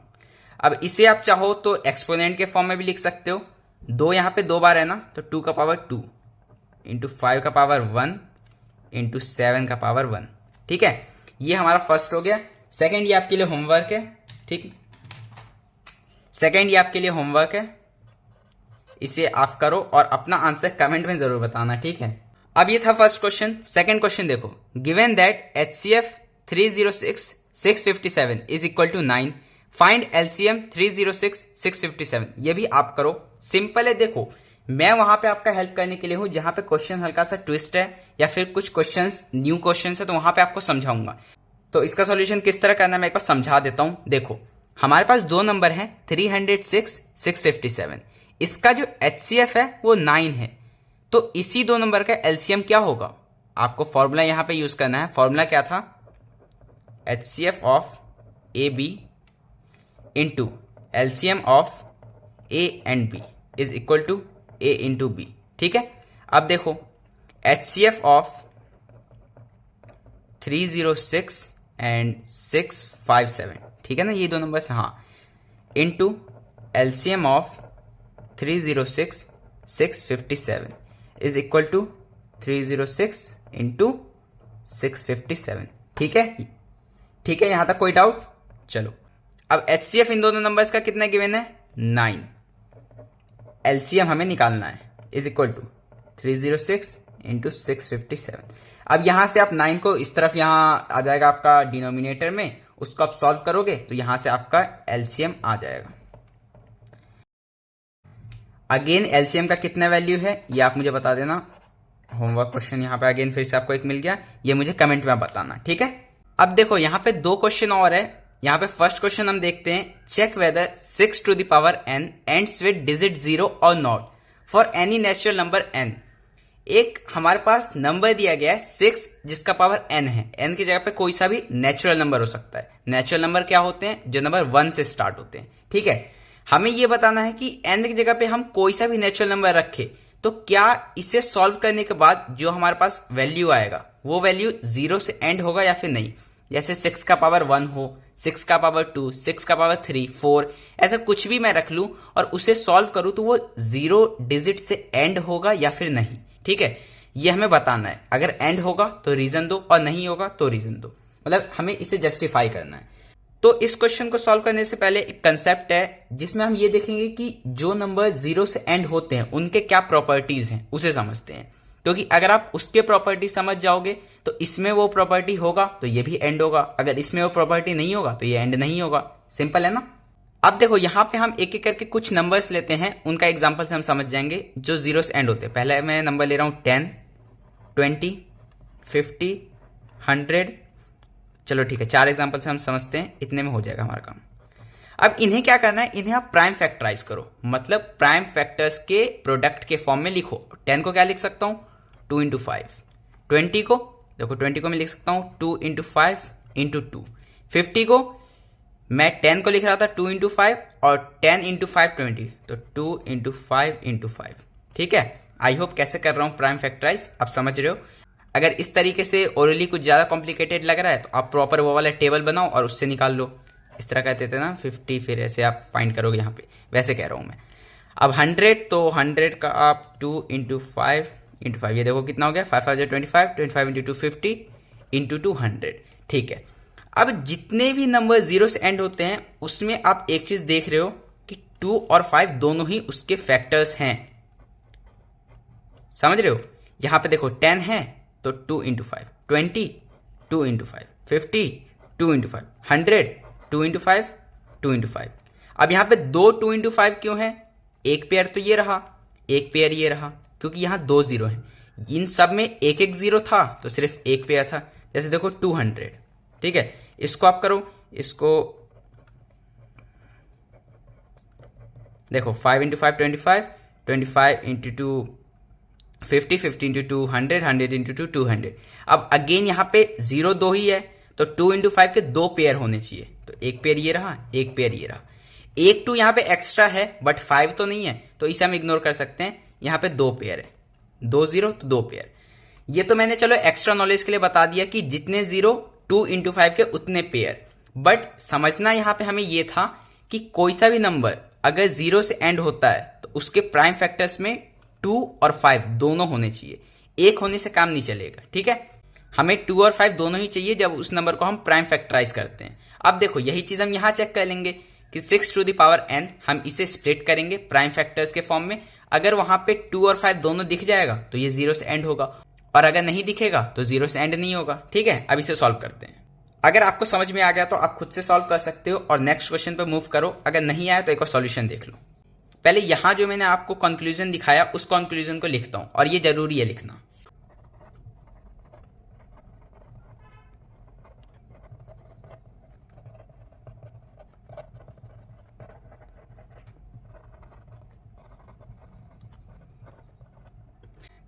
अब इसे आप चाहो तो एक्सपोनेंट के फॉर्म में भी लिख सकते हो, 2 यहां पे 2 बार है ना, तो 2 का पावर 2 इंटू 5 का पावर 1 इंटू 7 का पावर 1। ठीक है, ये हमारा फर्स्ट हो गया। सेकेंड ये आपके लिए होमवर्क है, ठीक, सेकेंड ये आपके लिए होमवर्क है, इसे आप करो और अपना आंसर कमेंट में जरूर बताना, ठीक है। अब ये था फर्स्ट क्वेश्चन। सेकेंड क्वेश्चन देखो, given that HCF 306 657 is equal to 9, find LCM 306 657। ये भी आप करो, सिंपल है। देखो मैं वहां पे आपका हेल्प करने के लिए हूं, जहां पे क्वेश्चन हल्का सा ट्विस्ट है या फिर कुछ क्वेश्चंस न्यू क्वेश्चंस है तो वहां पे आपको समझाऊंगा। तो इसका सॉल्यूशन किस तरह करना है मैं एक बार समझा देता हूं। देखो हमारे पास दो नंबर है 306 657, इसका जो HCF है वो 9 है, तो इसी दो नंबर का LCM क्या होगा, आपको फॉर्मूला यहां पे यूज करना है। फॉर्मूला क्या था, HCF of AB into LCM of A and B is equal to A into B। ठीक है, अब देखो HCF ऑफ 306 एंड 657, ठीक है ना, ये दो नंबर से, हाँ, into LCM of 306 657 is equal to 306 into 657। ठीक है, ठीक है, यहां तक कोई डाउट? चलो अब HCF इन दोनों नंबर्स का कितना गिवन है, 9, LCM हमें निकालना है, इज इक्वल टू 306 इंटू 657। अब यहां से आप 9 को इस तरफ यहां आ जाएगा आपका डिनोमिनेटर में, उसको आप सॉल्व करोगे तो यहां से आपका LCM आ जाएगा। अगेन LCM का कितना वैल्यू है ये आप मुझे बता देना। होमवर्क क्वेश्चन यहां पे अगेन फिर से आपको एक मिल गया, ये मुझे कमेंट में बताना, ठीक है। अब देखो यहां पे दो क्वेश्चन और है। यहां पे फर्स्ट क्वेश्चन हम देखते हैं, check whether 6 to the power n ends with digit 0 और not for any natural number n। एक हमारे पास नंबर दिया गया है 6 जिसका पावर n है, n की जगह पे कोई सा भी नेचुरल नंबर हो सकता है। नेचुरल नंबर क्या होते हैं, जो नंबर 1 से स्टार्ट होते हैं, ठीक है। हमें यह बताना है कि n की जगह पे हम कोई सा भी नेचुरल नंबर रखे तो क्या इसे सॉल्व करने के बाद जो हमारे पास वैल्यू आएगा वो वैल्यू 0 से एंड होगा या फिर नहीं। जैसे 6 का पावर 1 हो, 6 का पावर 2, 6 का पावर 3, 4, ऐसा कुछ भी मैं रख लूं और उसे सॉल्व करूं तो वो 0 डिजिट से एंड होगा या फिर नहीं, ठीक है। ये हमें बताना है, अगर एंड होगा तो रीजन दो और नहीं होगा तो रीजन दो, मतलब हमें इसे जस्टिफाई करना है। तो इस क्वेश्चन को सॉल्व करने से पहले एक कंसेप्ट है जिसमें हम ये देखेंगे कि जो नंबर 0 से एंड होते हैं उनके क्या प्रॉपर्टीज हैं उसे समझते हैं, क्योंकि अगर आप उसके प्रॉपर्टी समझ जाओगे तो इसमें वो प्रॉपर्टी होगा तो ये भी एंड होगा, अगर इसमें वो प्रॉपर्टी नहीं होगा तो ये एंड नहीं होगा। सिंपल है ना। अब देखो यहां पे हम एक एक करके कुछ नंबर्स लेते हैं, उनका एग्जांपल से हम समझ जाएंगे जो 0 से एंड होते हैं। पहले मैं नंबर ले रहा हूं 10, 20, 50, 100। चलो ठीक है, 4 एग्जांपल से हम समझते हैं, इतने में हो जाएगा हमारा काम। अब इन्हें क्या करना है, इन्हें आप प्राइम फैक्टराइज करो, मतलब प्राइम फैक्टर्स के प्रोडक्ट के फॉर्म में लिखो। 10 को क्या लिख सकता हूं, 2 इंटू 5। 20 को देखो, 20 को मैं लिख सकता हूं 2 इंटू 5 इंटू 2। 50 को मैं 10 को लिख रहा था 2 इंटू 5 और 10 इंटू 5 20, तो 2 इंटू 5 इंटू 5। ठीक है, आई होप कैसे कर रहा हूं प्राइम फैक्टराइज आप समझ रहे हो। अगर इस तरीके से ओरली कुछ ज्यादा कॉम्प्लिकेटेड लग रहा है तो आप प्रॉपर वो वाला टेबल बनाओ और उससे निकाल लो। इस तरह कहते थे ना 50, फिर ऐसे आप फाइंड करोगे यहाँ पे, वैसे कह रहा हूं मैं। अब 100, तो 100 का आप 2 इंटू 5 इंटू 5, ये देखो कितना हो गया, 5 5 25, 25 इंटू 2 50 इंटू 200। ठीक है, अब जितने भी नंबर 0 से एंड होते हैं उसमें आप एक चीज देख रहे हो कि 2 और 5 दोनों ही उसके फैक्टर्स हैं, समझ रहे हो। यहां पे देखो 10 है तो 2 into 5, 20 2 into 5, 50 2 into 5, 100 2 into 5 2 into 5। अब यहां पे 2 इंटू 5 क्यों है, एक पेयर तो ये रहा, एक पेयर ये रहा, क्योंकि यहां 2 0 है। इन सब में एक एक 0 था तो सिर्फ एक पेयर था। जैसे देखो 200, ठीक है, इसको आप करो, इसको देखो 5 इंटू 5 25, 25 इंटू 2 50, 50 इंटू 2 100, 100 इंटू 2 200। अब अगेन यहां पे 0 2 ही है तो 2 इंटू 5 के 2 पेयर होने चाहिए। तो एक पेयर ये रहा, एक पेयर ये रहा। एक 2 यहाँ पे एक्स्ट्रा है बट 5 तो नहीं है, तो इसे हम इग्नोर कर सकते हैं। यहाँ पे 2 पेयर है, 2 0 तो 2 पेयर। ये तो मैंने चलो एक्स्ट्रा नॉलेज के लिए बता दिया कि जितने 0 2 इंटू 5 के उतने पेयर। बट समझना यहाँ पे हमें ये था कि कोई सा भी नंबर अगर 0 से एंड होता है तो उसके प्राइम फैक्टर्स में 2 और 5 दोनों होने चाहिए, एक होने से काम नहीं चलेगा। ठीक है, हमें 2 और 5 दोनों ही चाहिए जब उस नंबर को हम प्राइम फैक्टराइज करते हैं। अब देखो यही चीज हम यहां चेक कर लेंगे कि 6 टू द पावर n हम इसे स्प्लिट करेंगे प्राइम फैक्टर्स के फॉर्म में। अगर वहां पे 2 और 5 दोनों दिख जाएगा तो ये 0 से एंड होगा, और अगर नहीं दिखेगा तो 0 से एंड नहीं होगा। ठीक है, अब इसे सॉल्व करते हैं। अगर आपको समझ में आ गया तो आप खुद से सॉल्व कर सकते हो और नेक्स्ट क्वेश्चन पे मूव करो। अगर नहीं आया तो एक और सॉल्यूशन देख लो। पहले यहां जो मैंने आपको कंक्लूजन दिखाया उस कंक्लूजन को लिखता हूं, और ये जरूरी है लिखना।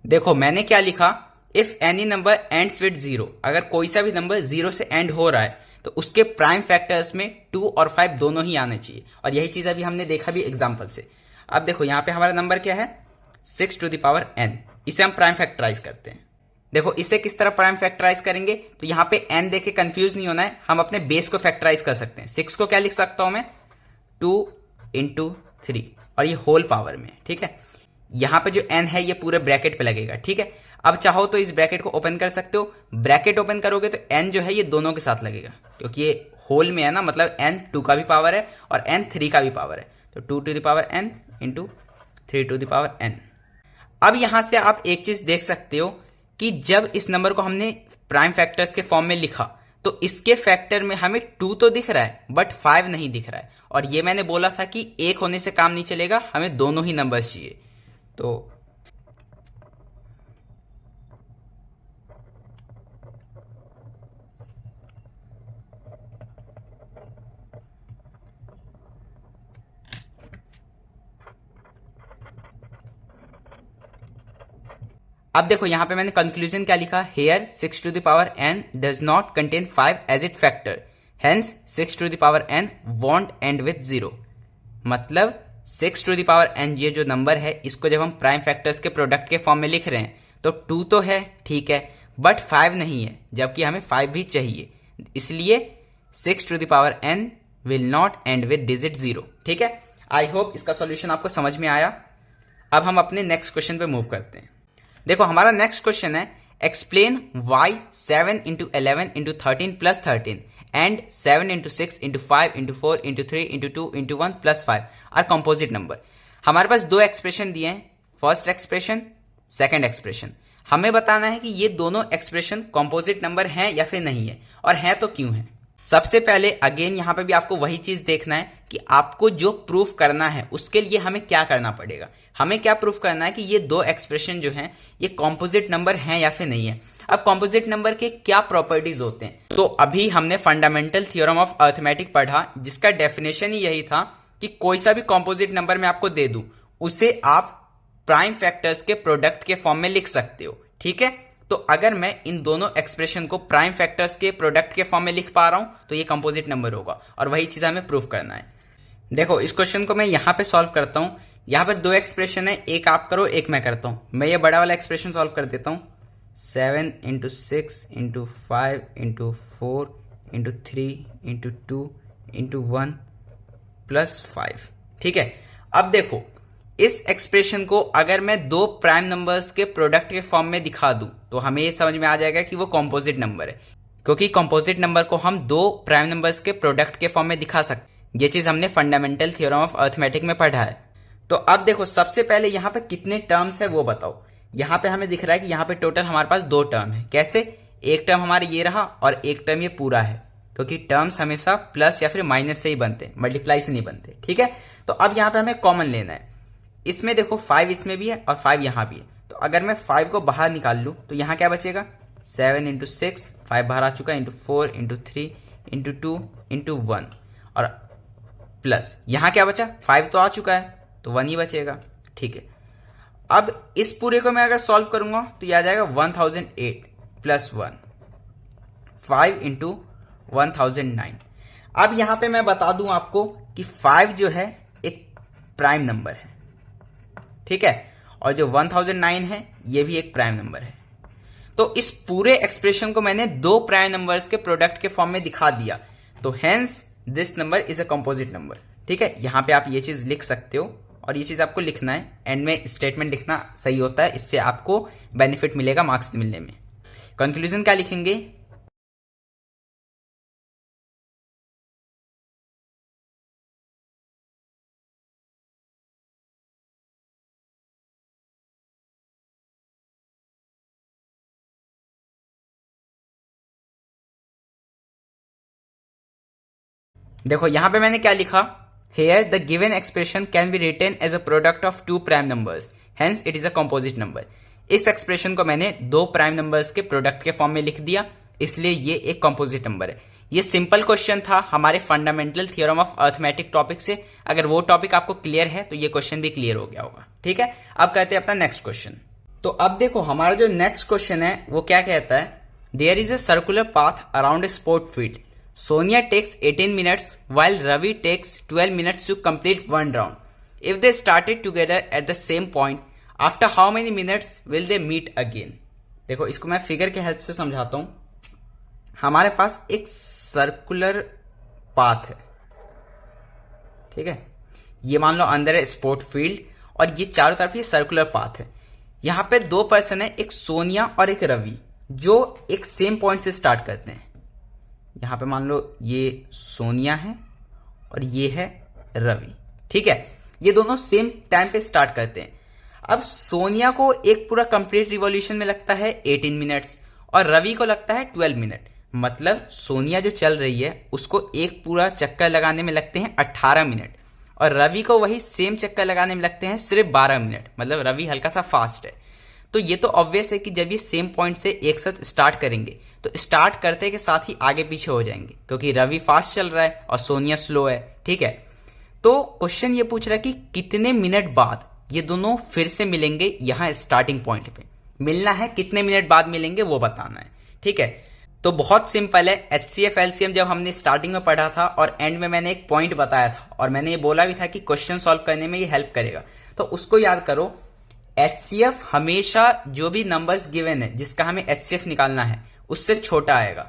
देखो मैंने क्या लिखा, if any number ends with 0, अगर कोई सा भी नंबर 0 से एंड हो रहा है तो उसके प्राइम फैक्टर्स में 2 और 5 दोनों ही आने चाहिए। और यही चीज अभी हमने देखा भी एग्जांपल से। अब देखो यहां पे हमारा नंबर क्या है, 6 टू द पावर n। इसे हम प्राइम फैक्टराइज करते हैं। देखो इसे किस तरह प्राइम फैक्टराइज करेंगे, तो यहां पे n देख के कंफ्यूज नहीं होना है, हम अपने बेस को फैक्टराइज कर सकते हैं। 6 को क्या लिख सकता हूं मैं, 2 इंटू 3, और ये होल पावर में। ठीक है, यहां पे जो n है ये पूरे ब्रैकेट पे लगेगा। ठीक है, अब चाहो तो इस ब्रैकेट को ओपन कर सकते हो। ब्रैकेट ओपन करोगे तो n जो है ये दोनों के साथ लगेगा, क्योंकि ये होल में है ना, मतलब n 2 का भी पावर है और n 3 का भी पावर है। तो 2 to the power n into 3 to the power n। अब यहां से आप एक चीज देख सकते हो कि जब इस नंबर को हमने प्राइम फैक्टर्स के फॉर्म में लिखा तो इसके फैक्टर में हमें 2 तो दिख रहा है बट 5 नहीं दिख रहा है। और ये मैंने बोला था कि एक होने से काम नहीं चलेगा, हमें दोनों ही नंबर्स चाहिए। तो अब देखो यहां पे मैंने कंक्लूजन क्या लिखा, here 6 to the power n does not contain 5 as it factor, hence 6 to the power n won't end with 0। मतलब 6 टू द पावर n ये जो नंबर है इसको जब हम प्राइम फैक्टर्स के प्रोडक्ट के फॉर्म में लिख रहे हैं तो 2 तो है, ठीक है, बट 5 नहीं है, जबकि हमें 5 भी चाहिए। इसलिए 6 to the power n will not end with digit 0। ठीक है, आई होप इसका सॉल्यूशन आपको समझ में आया। अब हम अपने नेक्स्ट क्वेश्चन पे मूव करते हैं। देखो हमारा नेक्स्ट क्वेश्चन है, explain why 7 into 11 into 13 plus 13 and 7 into 6 into 5 into 4 into 3 into 2 into 1 plus 5 are composite number. हमारे पास दो एक्सप्रेशन दिए हैं, फर्स्ट एक्सप्रेशन, सेकंड एक्सप्रेशन। हमें बताना है कि ये दोनों एक्सप्रेशन कंपोजिट नंबर हैं या फिर नहीं है, और हैं तो क्यों है। सबसे पहले अगेन यहां पे भी आपको वही चीज देखना है कि आपको जो प्रूफ करना है उसके लिए हमें क्या करना पड़ेगा। हमें क्या प्रूफ करना है कि ये दो एक्सप्रेशन जो हैं ये कॉम्पोजिट नंबर हैं या फिर नहीं है। अब कॉम्पोजिट नंबर के क्या प्रॉपर्टीज होते हैं, तो अभी हमने फंडामेंटल थ्योरम ऑफ अरिथमेटिक पढ़ा, जिसका डेफिनेशन ही यही था कि कोई सा भी कॉम्पोजिट नंबर मैं आपको दे दूं उसे आप प्राइम फैक्टर्स के प्रोडक्ट के फॉर्म में लिख सकते हो। ठीक है, तो अगर मैं इन दोनों एक्सप्रेशन को प्राइम फैक्टर्स के प्रोडक्ट के फॉर्म में लिख पा रहा हूं तो ये कंपोजिट नंबर होगा, और वही चीज हमें प्रूफ करना है। देखो इस क्वेश्चन को मैं यहां पे सॉल्व करता हूं। यहां पे दो एक्सप्रेशन है, एक आप करो एक मैं करता हूं। मैं ये बड़ा वाला एक्सप्रेशन सॉल्व कर देता हूं, 7 into 6 into 5 into 4 into 3 into 2 into 1 plus 5। ठीक है, अब देखो इस एक्सप्रेशन को अगर मैं दो प्राइम नंबर्स के प्रोडक्ट के फॉर्म में दिखा दूं तो हमें ये समझ में आ जाएगा कि वो कॉम्पोजिट नंबर है, क्योंकि कॉम्पोजिट नंबर को हम दो प्राइम नंबर्स के प्रोडक्ट के फॉर्म में दिखा सकते। ये चीज हमने फंडामेंटल थ्योरम ऑफ अरिथमेटिक में पढ़ा है। तो अब देखो सबसे पहले यहां पे कितने टर्म्स है वो बताओ। यहां पे हमें दिख रहा है कि यहां पे टोटल हमारे पास दो टर्म है। कैसे, एक टर्म हमारे ये रहा और एक टर्म ये पूरा है, क्योंकि टर्म्स हमेशा प्लस या फिर माइनस से ही बनते हैं, मल्टीप्लाई से नहीं बनते। ठीक है, तो अब यहां पे हमें कॉमन लेना है। इसमें देखो 5 इसमें भी है और 5 यहां भी है, तो अगर मैं 5 को बाहर निकाल लूं तो यहां क्या बचेगा, 7 इंटू 6, 5 बाहर आ चुका है, इंटू 4 इंटू 3 इंटू 2 इंटू 1, और प्लस यहां क्या बचा, 5 तो आ चुका है तो 1 ही बचेगा। ठीक है, अब इस पूरे को मैं अगर सॉल्व करूंगा तो यह आ जाएगा 1008 प्लस 1, 5 इंटू 1009। अब यहां पे मैं बता दूं आपको कि 5 जो है एक प्राइम नंबर है, ठीक है, और जो 1009 है ये भी एक प्राइम नंबर है। तो इस पूरे एक्सप्रेशन को मैंने दो प्राइम नंबर्स के प्रोडक्ट के फॉर्म में दिखा दिया, तो hence this number is a composite number. ठीक है, यहां पे आप ये चीज लिख सकते हो और ये चीज आपको लिखना है, एंड में स्टेटमेंट लिखना सही होता है, इससे आपको बेनिफिट मिलेगा मार्क्स मिलने में। कंक्लूजन क्या लिखेंगे? देखो यहां पे मैंने क्या लिखा, here the given expression can be written as a product of two prime numbers, hence it is a composite number. इस एक्सप्रेशन को मैंने दो प्राइम नंबर्स के प्रोडक्ट के फॉर्म में लिख दिया, इसलिए ये एक कंपोजिट नंबर है। ये सिंपल क्वेश्चन था हमारे fundamental theorem of arithmetic topic से। अगर वो टॉपिक आपको क्लियर है तो ये क्वेश्चन भी क्लियर हो गया होगा। ठीक है, अब कहते हैं अपना नेक्स्ट क्वेश्चन। तो अब देखो हमारा जो नेक्स्ट क्वेश्चन है वो क्या कहता है, there is a circular path around a sport field, Sonia takes 18 minutes while Ravi takes 12 minutes to complete one round. If they started together at the same point, after how many minutes will they meet again? देखो इसको मैं figure के help से समझाता हूं। हमारे पास एक circular path है, ठीक है, ये मान लो अंदर है स्पोर्ट फील्ड और ये चारों तरफ ये सर्कुलर पाथ है। यहां पे दो पर्सन है, एक सोनिया और एक रवि, जो एक सेम पॉइंट से स्टार्ट करते हैं। यहां पे मान लो ये सोनिया है और ये है रवि, ठीक है, ये दोनों सेम टाइम पे स्टार्ट करते हैं। अब सोनिया को एक पूरा कंप्लीट रिवॉल्यूशन में लगता है 18 मिनट्स और रवि को लगता है 12 मिनट। मतलब सोनिया जो चल रही है उसको एक पूरा चक्कर लगाने में लगते हैं 18 मिनट और रवि को वही सेम चक्कर लगाने में लगते हैं सिर्फ 12 मिनट। मतलब रवि हल्का सा फास्ट है। तो ये तो ऑब्वियस है कि जब ये सेम पॉइंट से एक साथ स्टार्ट करेंगे तो स्टार्ट करते के साथ ही आगे पीछे हो जाएंगे, क्योंकि रवि फास्ट चल रहा है और सोनिया स्लो है। ठीक है, तो क्वेश्चन ये पूछ रहा है कि कितने मिनट बाद ये दोनों फिर से मिलेंगे यहां स्टार्टिंग पॉइंट पे। मिलना है कितने मिनट बाद मिलेंगे वो बताना है। ठीक है, तो बहुत सिंपल है। HCF LCM जब हमने स्टार्टिंग में पढ़ा था और एंड में मैंने एक पॉइंट बताया था और मैंने ये बोला भी था कि क्वेश्चन सॉल्व करने में ये हेल्प करेगा, तो उसको याद करो। HCF हमेशा जो भी नंबर्स गिवन है जिसका हमें HCF निकालना है उससे छोटा आएगा,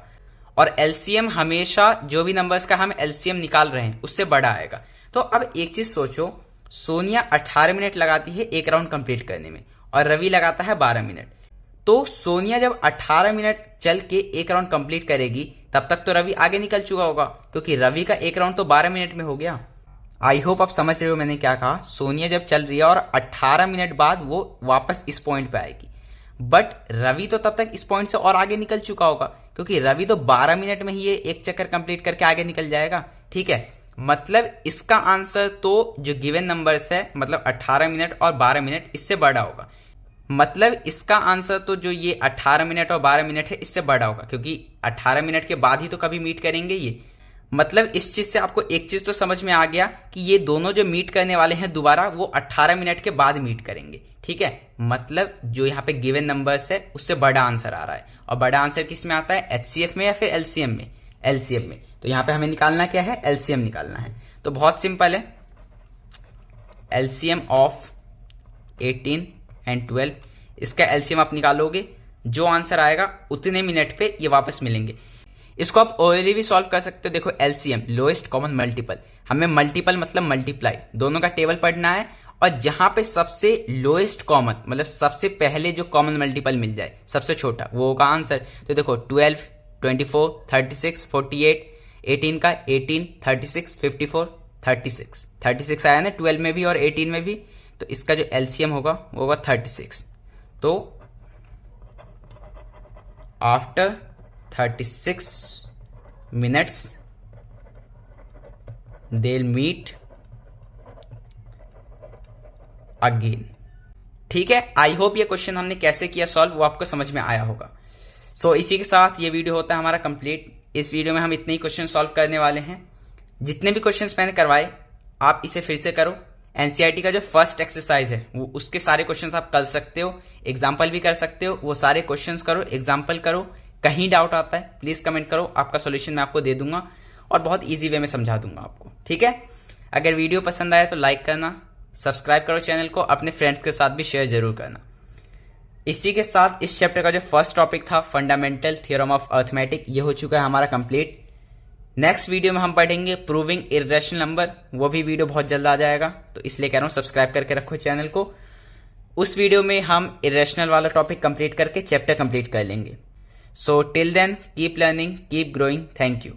और LCM हमेशा जो भी नंबर्स का हम LCM निकाल रहे हैं उससे बड़ा आएगा। तो अब एक चीज सोचो, सोनिया 18 मिनट लगाती है एक राउंड कंप्लीट करने में और रवि लगाता है 12 मिनट। तो सोनिया जब 18 मिनट चल के एक राउंड कंप्लीट करेगी तब तक तो रवि आगे निकल चुका होगा, क्योंकि रवि का एक राउंड तो 12 मिनट में हो गया। आई होप आप समझ रहे हो मैंने क्या कहा। सोनिया जब चल रही है और 18 मिनट बाद वो वापस इस पॉइंट पे आएगी, बट रवि तो तब तक इस पॉइंट से और आगे निकल चुका होगा, क्योंकि रवि तो 12 मिनट में ही ये एक चक्कर कंप्लीट करके आगे निकल जाएगा। ठीक है, मतलब इसका आंसर तो जो गिवन नंबर्स है, मतलब 18 मिनट और 12 मिनट, इससे बड़ा होगा। मतलब इसका आंसर तो जो ये 18 मिनट और 12 मिनट है इससे बड़ा होगा, क्योंकि 18 मिनट के बाद ही तो कभी मीट करेंगे ये। मतलब इस चीज से आपको एक चीज तो समझ में आ गया कि ये दोनों जो मीट करने वाले हैं दोबारा, वो 18 मिनट के बाद मीट करेंगे। ठीक है, मतलब जो यहाँ पे गिवन नंबर्स है उससे बड़ा आंसर आ रहा है, और बड़ा आंसर किस में आता है, HCF में या फिर LCM में? LCM में। तो यहाँ पे हमें निकालना क्या है, LCM निकालना है। तो बहुत सिंपल है, LCM ऑफ 18 एंड 12, इसका LCM आप निकालोगे, जो आंसर आएगा उतने मिनट पे ये वापस मिलेंगे। इसको आप ओरली भी सॉल्व कर सकते हो। देखो LCM लोएस्ट कॉमन मल्टीपल, हमें मल्टीपल मतलब मल्टीप्लाई, दोनों का टेबल पढ़ना है, और जहां पे सबसे लोएस्ट कॉमन मतलब सबसे पहले जो कॉमन मल्टीपल मिल जाए सबसे छोटा, वो होगा आंसर। तो देखो 12, 24, 36, 48, 18 का 18, 36, 54, 36 आया ना 12 में भी और 18 में भी, तो इसका जो LCM होगा वो होगा 36। तो after 36 minutes they'll meet again। ठीक है, आई होप ये क्वेश्चन हमने कैसे किया सॉल्व वो आपको समझ में आया होगा। सो इसी के साथ ये वीडियो होता है हमारा कंप्लीट। इस वीडियो में हम इतने ही क्वेश्चन सॉल्व करने वाले हैं। जितने भी क्वेश्चंस मैंने करवाए आप इसे फिर से करो। एनसीईआरटी का जो फर्स्ट एक्सरसाइज है वो उसके सारे क्वेश्चंस आप कर सकते हो, एग्जाम्पल भी कर सकते हो। वो सारे क्वेश्चंस करो, एग्जाम्पल करो, कहीं डाउट आता है प्लीज कमेंट करो, आपका सॉल्यूशन मैं आपको दे दूंगा और बहुत इजी वे में समझा दूंगा आपको। ठीक है, अगर वीडियो पसंद आया तो लाइक करना, सब्सक्राइब करो चैनल को, अपने फ्रेंड्स के साथ भी शेयर जरूर करना। इसी के साथ इस चैप्टर का जो फर्स्ट टॉपिक था फंडामेंटल थ्योरम ऑफ अर्थमेटिक, ये हो चुका है हमारा कंप्लीट। नेक्स्ट वीडियो में हम पढ़ेंगे प्रूविंग इर्रेशनल नंबर, वो भी वीडियो बहुत जल्द आ जाएगा, तो इसलिए कह रहा हूं सब्सक्राइब करके रखो चैनल को। उस वीडियो में हम इर्रेशनल वाला टॉपिक कंप्लीट करके चैप्टर कंप्लीट कर लेंगे। So till then keep learning, keep growing, thank you.